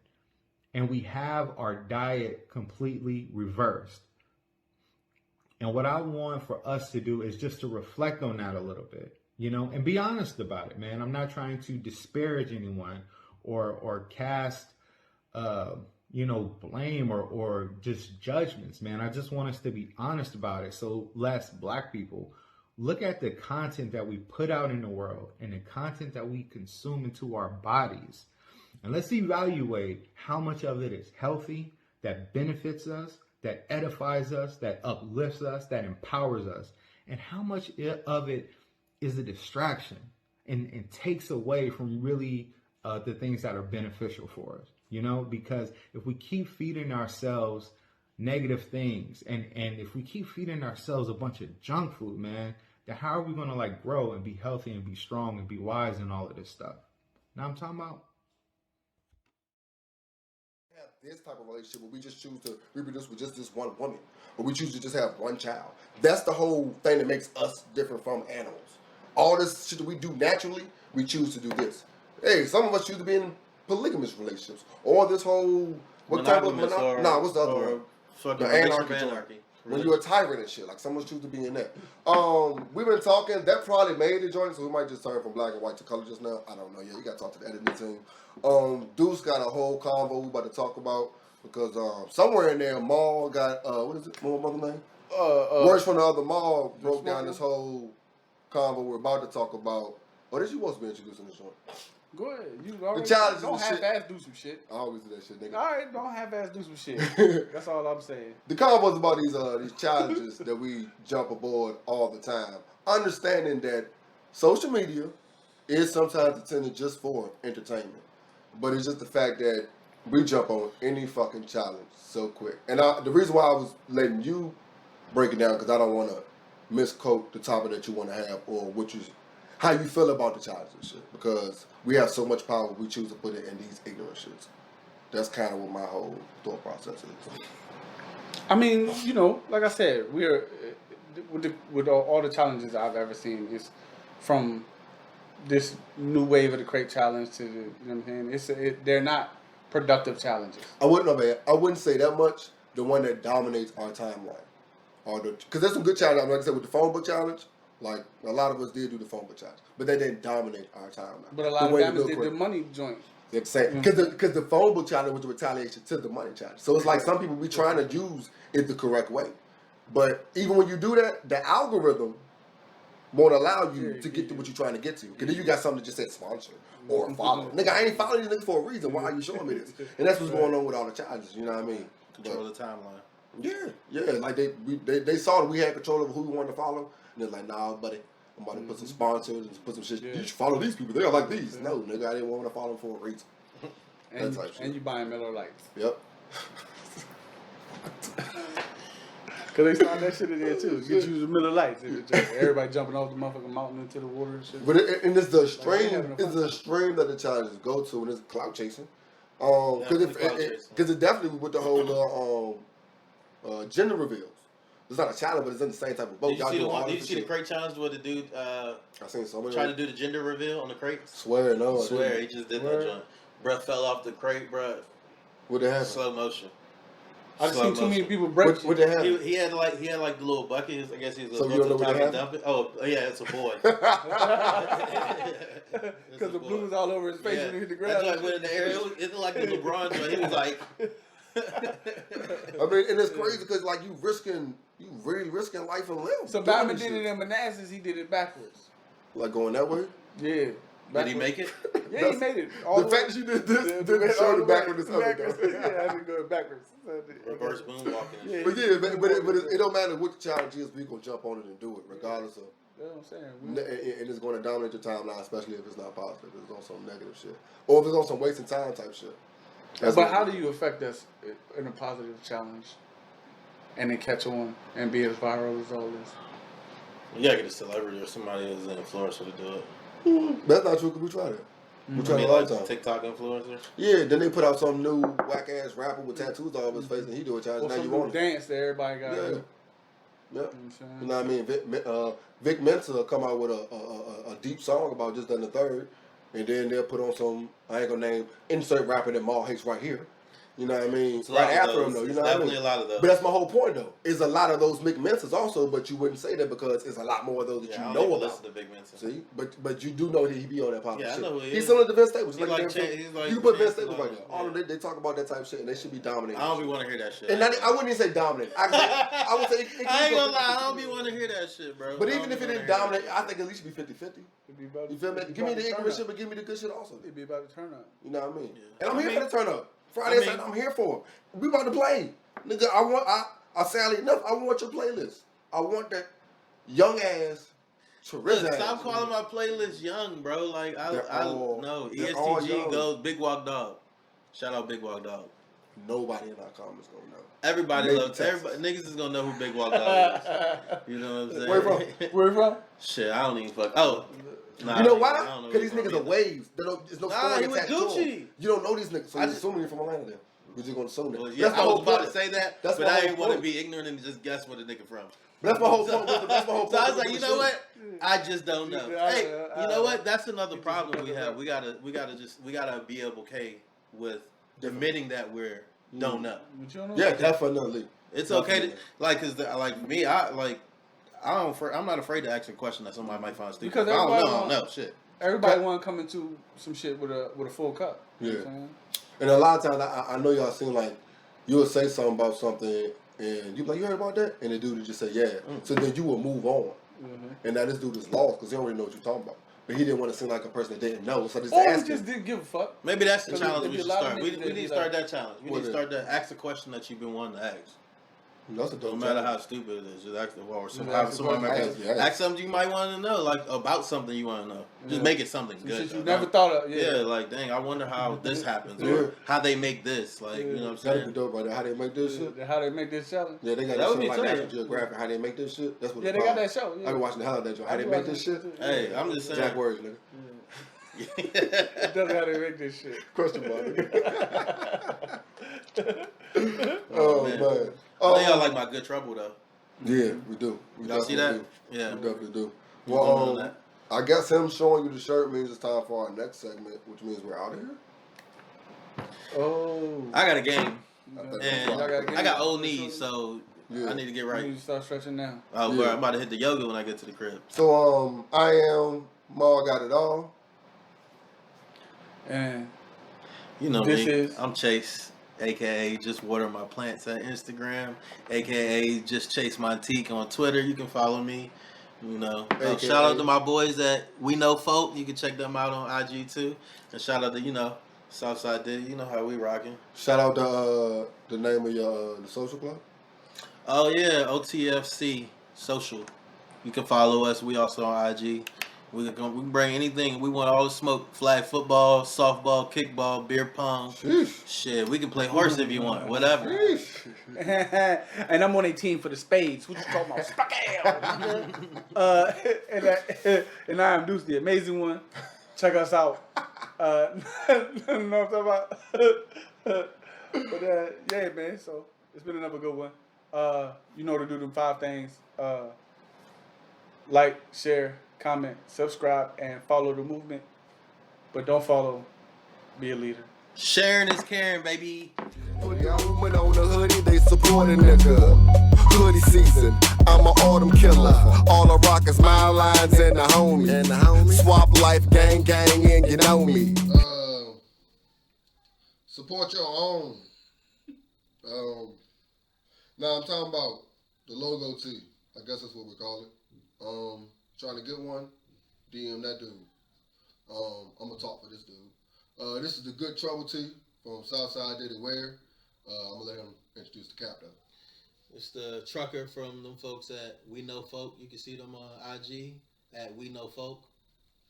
And we have our diet completely reversed. And what I want for us to do is just to reflect on that a little bit, you know, and be honest about it, man. I'm not trying to disparage anyone or cast, blame or just judgments, man. I just want us to be honest about it. So less black people look at the content that we put out in the world and the content that we consume into our bodies. And let's evaluate how much of it is healthy, that benefits us, that edifies us, that uplifts us, that empowers us, and how much of it is a distraction and takes away from really the things that are beneficial for us, you know? Because if we keep feeding ourselves negative things and if we keep feeding ourselves a bunch of junk food, man, then how are we going to grow and be healthy and be strong and be wise and all of this stuff? Now I'm talking about this type of relationship where we just choose to reproduce with just this one woman, or we choose to just have one child. That's the whole thing that makes us different from animals. All this shit that we do naturally, we choose to do this. Hey, some of us choose to be in polygamous relationships, or this whole what's the other one? The anarchy. When you're a tyrant and shit, like someone choose to be in that. We've been talking. That probably made the joint, so we might just turn from black and white to color just now. I don't know. Yeah, you got to talk to the editing team. Deuce got a whole convo we about to talk about because somewhere in there, Maul got what is it? What mother name? Words from the Other Mal broke down this whole convo we're about to talk about. Oh, this you supposed to be introducing this one. Go ahead. You already, the challenges don't half-ass do some shit. I always do that shit, nigga. All right, don't half-ass do some shit. That's all I'm saying. The convo is about these challenges that we jump aboard all the time. Understanding that social media is sometimes intended just for entertainment. But it's just the fact that we jump on any fucking challenge so quick. And the reason why I was letting you break it down, because I don't want to misquote the topic that you want to have or how you feel about the challenge and shit. Because we have so much power, we choose to put it in these ignorant shits. That's kind of what my whole thought process is. I mean, you know, like I said, we're with all the challenges I've ever seen is from this new wave of the crate challenge to the, you know what I'm saying? They're not productive challenges. I wouldn't say that much. The one that dominates our timeline, because there's some good challenges. Like I said, with the phone book challenge, like a lot of us did do the phone book challenge, but they didn't dominate our timeline. But a lot of them did the money joint. Exactly. Because the phone book challenge was a retaliation to the money challenge. So it's like some people be trying to use it the correct way. But even when you do that, the algorithm won't allow you to get to what you're trying to get to. Because then you got something that just said sponsor or follow. Nigga, I ain't following these niggas for a reason. Why are you showing me this? And that's what's going on with all the challenges. You know what I mean? Control the timeline. Yeah. Like they saw that we had control over who we wanted to follow. And they're like, nah, buddy. I'm about to put some sponsors and put some shit. You should follow these people. They're like these. No, nigga, I didn't want to follow them for a reason. And you buying Miller Lights. Yep. Because they started that shit in there too. Get you the Miller Lights. Everybody jumping off the motherfucking mountain into the water and shit. But it's the extreme that the challenges go to, and it's clout chasing. Because it definitely with the whole gender reveals. It's not a challenge, but it's in the same type of boat. Did you see the crate challenge where the dude I seen so many trying to do the gender reveal on the crates? Swear, he just did that joint. Breath fell off the crate, bro. What happened? Slow motion. I've seen too many people break. What happened? He had like the little bucket. I guess he was so you don't know what happened? Dump it. Oh yeah, it's a boy. Because the blue was all over his face when he hit the ground. That joint went in the air. It looked like the LeBron joint. He was like. I mean, and it's crazy because like you really risking life and limb. So Batman did it in Manassas. He did it backwards. Like going that way? Yeah. Did he make it? Yeah, he made it. The fact that you did this didn't show the backwards other Yeah, I didn't go backwards. Reverse moonwalking. Yeah. But it don't matter what the challenge is, we gonna jump on it and do it regardless of. That's what I'm saying. And it's going to dominate your timeline, especially if it's not positive. If it's on some negative shit, or if it's on some wasting time type shit. But how do you affect us in a positive challenge, and then catch on and be as viral as all this? You gotta get a celebrity or somebody as an influencer to do it. That's not true, because we tried it. We tried it a lot of times. TikTok influencer? Yeah, then they put out some new whack-ass rapper with tattoos all over his face, and he do a challenge. Or now you want dance that everybody got. Yeah. Yep. You know what I mean? Vic Mensa come out with a deep song about just done the third, and then they'll put on some, I ain't gonna name, insert rapper that Maul hates right here. You know what I mean? Right after him, though. You know what I mean? Definitely a lot of those. But that's my whole point, though. Is a lot of those Mick Mensas also, but you wouldn't say that because it's a lot more of those that you know about. The Big Mensa. See? But you do know that he be on that popular shit. I know who he is. He's still in the Vince Staples. He's like you can put Vince Staples right there. All of they talk about that type of shit, and they should be dominating. I don't be want to hear that shit. And I wouldn't even say dominate. I would say... I ain't gonna lie, I don't be want to hear that shit, bro. But even if it didn't dominate, I think at least should be 50-50. You feel me? Give me the ignorant shit, but give me the good shit also. It'd be about to turn up. You know what I mean? Yeah. And I'm here for the turn up. Friday, Saturday, I'm here for it. We about to play. Nigga, I sadly enough, I want your playlist. I want that young ass Look, stop calling my playlist young, bro. Like, I know. ESTG goes Big Walk Dog. Shout out Big Walk Dog. Nobody in our comments gonna know. Everybody loves everybody. Niggas is gonna know who Big Walk Dog is. You know what I'm saying? Where you from? Shit, I don't even fuck. Oh. Nah, you know why? Because these niggas are waves. There's no story attached to them. You don't know these niggas, so you're assuming you're from Atlanta then. We're just gonna assume that. Well, yeah, I was about to say that, but I didn't want to be ignorant and just guess what a nigga from. That's my whole point. That's my whole point. So I was like, you know what? I just don't know. Hey, you know what? That's another problem we have. We gotta be okay with admitting that we're don't know. Yeah, definitely. It's okay to like me. I'm not afraid to ask a question that somebody might find stupid. Because I don't know shit. Everybody want to come into some shit with a full cup. Yeah. You know what I'm saying? And a lot of times, I know y'all seem like you'll say something about something, and you be like, you heard about that? And the dude will just say, yeah. So then you will move on. Mm-hmm. And now this dude is lost because he don't really know what you're talking about. But he didn't want to seem like a person that didn't know. So just ask him. Just didn't give a fuck. Maybe that's the challenge we should start. We need to start that challenge. We need to start to ask the question that you've been wanting to ask. That's a dope no matter how stupid it is, just ask the or ask something you might want to know, like about something you want to know. Just make it something good. Shit you never thought of. Yeah, like dang, I wonder how this happens or how they make this. Like you know what I'm saying? That'd be dope, right there. How they make this shit? How they make this challenge? Yeah, they got that show like National Geographic. How they make this shit? That's what. Yeah, they got that show. I be watching the hell out of that show. How they make this shit? Hey, I'm just saying. Jack Words, nigga. It doesn't how they make this shit. Question mark. Oh man. Oh, y'all like my Good Trouble though. Yeah, we do. Y'all see that? Yeah, we definitely do. Well, I guess him showing you the shirt means it's time for our next segment, which means we're out of here. Oh, I got a game, and I got old knees, so I need to get right. You need to start stretching now. Oh, bro, I'm about to hit the yoga when I get to the crib. So, I am Maul got it all. And You know This me. is- I'm Chase, aka Just Water My Plants at Instagram, aka Just Chase My Teak on Twitter. You can follow me. You know, shout out to my boys at We Know Folk. You can check them out on IG too. And shout out to Southside Diddy. You know how we rocking. Shout out to the name of your the social club. Oh yeah, OTFC Social. You can follow us. We also on IG. We can bring anything. We want all the smoke. Flag football, softball, kickball, beer pong. Sheesh. Shit, we can play horse if you want. Whatever. And I'm on a team for the spades. What you talking about? And I am Deuce, the amazing one. Check us out. Know what I'm talking about? But yeah, man. So it's been another good one. You know to do them 5 things. Like, share, comment, subscribe, and follow the movement. But don't follow. Be a leader. Sharing is caring, baby. Put the movement on the hoodie, they support a nigga. Hoodie season, I'm an autumn killer. All I rock is my lines and the homie. Swap life, gang, and you know me. Support your own. Now I'm talking about the logo tee. I guess that's what we call it. Trying to get one, DM that dude. I'm gonna talk for this dude. This is the Good Trouble tee from Southside Diddy Wear. I'm gonna let him introduce the cap though. It's the trucker from them folks at We Know Folk. You can see them on IG at We Know Folk.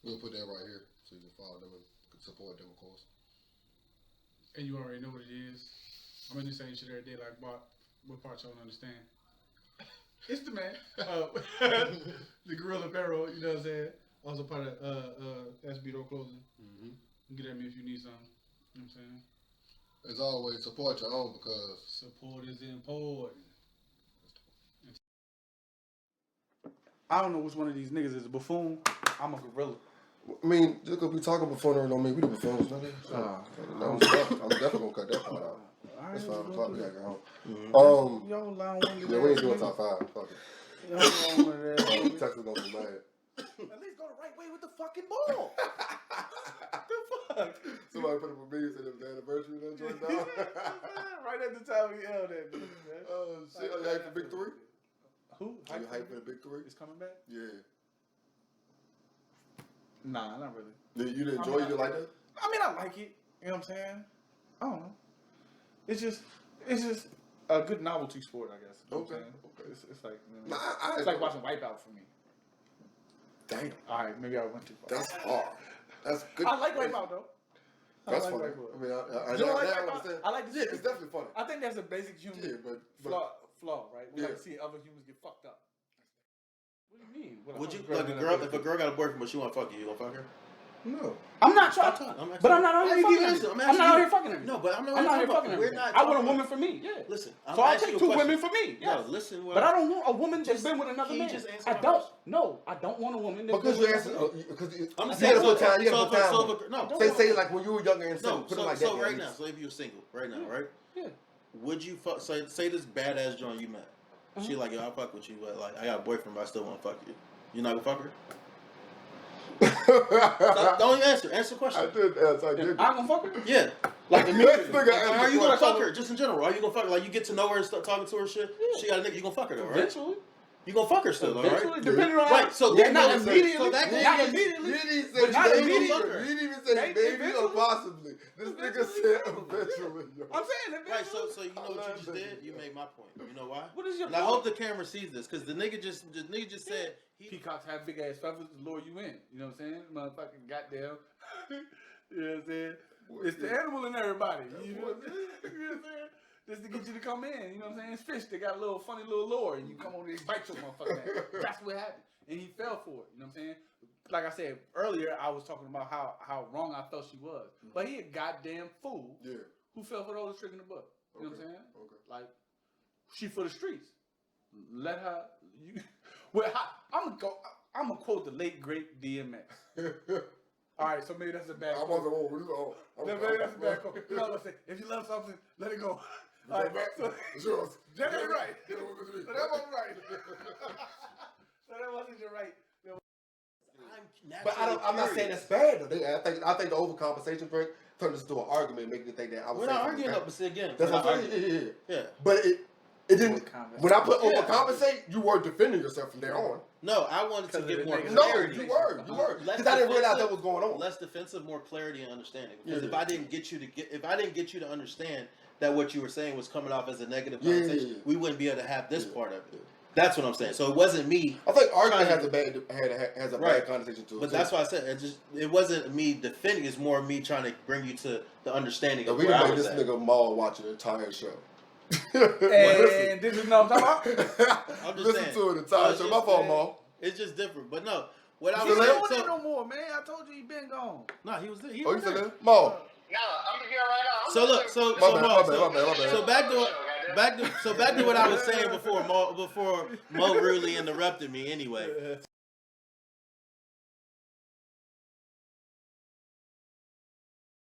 We'll put that right here so you can follow them and support them, of course. And you already know what it is. I'm in the same shit every day, like, what part y'all don't understand? It's the man. The Gorilla Barrel, you know what I'm saying? Also part of SBDO Clothing. Mm-hmm. Get at me if you need something. You know what I'm saying? As always, support your own because Support is important. I don't know which one of these niggas is a buffoon. I'm a gorilla. I mean, just because we talking buffoonery don't mean we the buffoons, no? I'm definitely gonna cut that part out. That's 5 o'clock. We gotta go home. Y'all line one Yeah, we ain't doing top 5. Fuck it. Texas gonna be mad. At least go the right way with the fucking ball. The fuck? Somebody put up a video saying it was the anniversary of that joint down. Right at the time we yelled at me, man. Oh shit! Are you hyped for Big 3? Who? Are you hyped for the Big 3? It's coming back? Yeah. Nah, not really. You didn't enjoy it? You didn't like that? I mean, I like it. You know what I'm saying? I don't know. It's just a good novelty sport, I guess. You know what I'm saying? It's like, you know, it's like watching Wipeout for me. Damn. All right, maybe I went too far. That's hard. That's good. I like Wipeout though. That's I like funny. Wipeout. I mean, You don't like Wipeout? I like the Yeah, it's definitely funny. I think that's a basic human Yeah, but flaw, right? We like to see other humans get fucked up. What do you mean? Would you like a girl? If a girl got a boyfriend but she want to fuck you, you gonna fuck her? no. I'm not trying to. But I'm not out here fucking her. I'm not out here fucking her. No, but I'm not out here fucking her. We're not. I want a woman for me. Yeah. Listen, So I'll take 2 women for me. Yeah. Yes. No, listen. But I don't want a woman that's been with another man. just answer I my don't. question. No, I don't want a woman that's Because been you with answer. another man. Because I'm you saying gotta put time. You gotta put time. Say like when you were younger and single. Put it like that. So right now, so if you're single right now, right? Yeah. Would you fuck? Say this badass joint you met. She like, yo, I'll fuck with you, but like I got a boyfriend, but I still want to fuck you. You not gonna fuck her? Don't even answer. Answer the question. I did answer. I did. I'm gonna fuck her. Yeah. Like immediately. Are you gonna fuck her? Just in general. Are you gonna fuck her? Like you get to know her and start talking to her shit. Yeah. She got a nigga. You gonna fuck her though, right? Eventually. You gonna fuck her still, though, right? Eventually, depending on Right. So yeah, then not goes- immediately. So that Not goes- immediately. You didn't But say not maybe. immediately. You didn't even say maybe or Eventually. possibly. This nigga said eventually. Yo. I'm saying eventually. Right. So you know what you just did? You made my point. You know why? What is your And I point? hope the camera sees this because the nigga just said he. Peacocks have big ass feathers to lure you in. You know what I'm saying? Motherfucking goddamn. You know what I'm saying? It's the animal in everybody. You know what I'm saying? You know what I'm saying? Just to get you to come in. You know what I'm saying? It's fish. They got a little funny little lure, and you come over there and bite your motherfucking ass. That's what happened. And he fell for it. You know what I'm saying? Like I said earlier, I was talking about how wrong I felt she was. But he a goddamn fool who fell for the oldest trick in the book. You know what I'm saying? Okay. Like, she for the streets. Let her. I'm gonna quote the late great DMX. All right, so maybe that's a bad. I wasn't on. Maybe that's a bad quote. You know what I'm saying? If you love something, let it go. All right, so It's yours. generally right. Get it over to me. So that wasn't right. So that wasn't your right. But I'm not saying that's bad though. I think the overcompensation turn this into an argument, making you think that I was. We're not arguing up, but again, that's what I'm saying. Yeah. But it didn't. When I put overcompensate, you were defending yourself from there on. No, I wanted to get more clarity. No, you were. Because I didn't realize that was going on. Less defensive, more clarity and understanding. Because if I didn't get you to understand that what you were saying was coming off as a negative connotation, we wouldn't be able to have this part of it. That's what I'm saying. So it wasn't me. I think argument has a bad connotation to it. But that's why I said it wasn't me defending. It's more me trying to bring you to the understanding of we where I didn't was make this nigga Maul watch the entire show. And this is what I'm talking about. I'm just listen saying. to it entire show. My fault, Maul. It's just different. But no, what I He was ain't saying. doing it no more, man. I told you he been gone. No, he was there. You still there? Maul. No, I'm here right now. So look, so back to what I was saying before Mo rudely interrupted me. Anyway,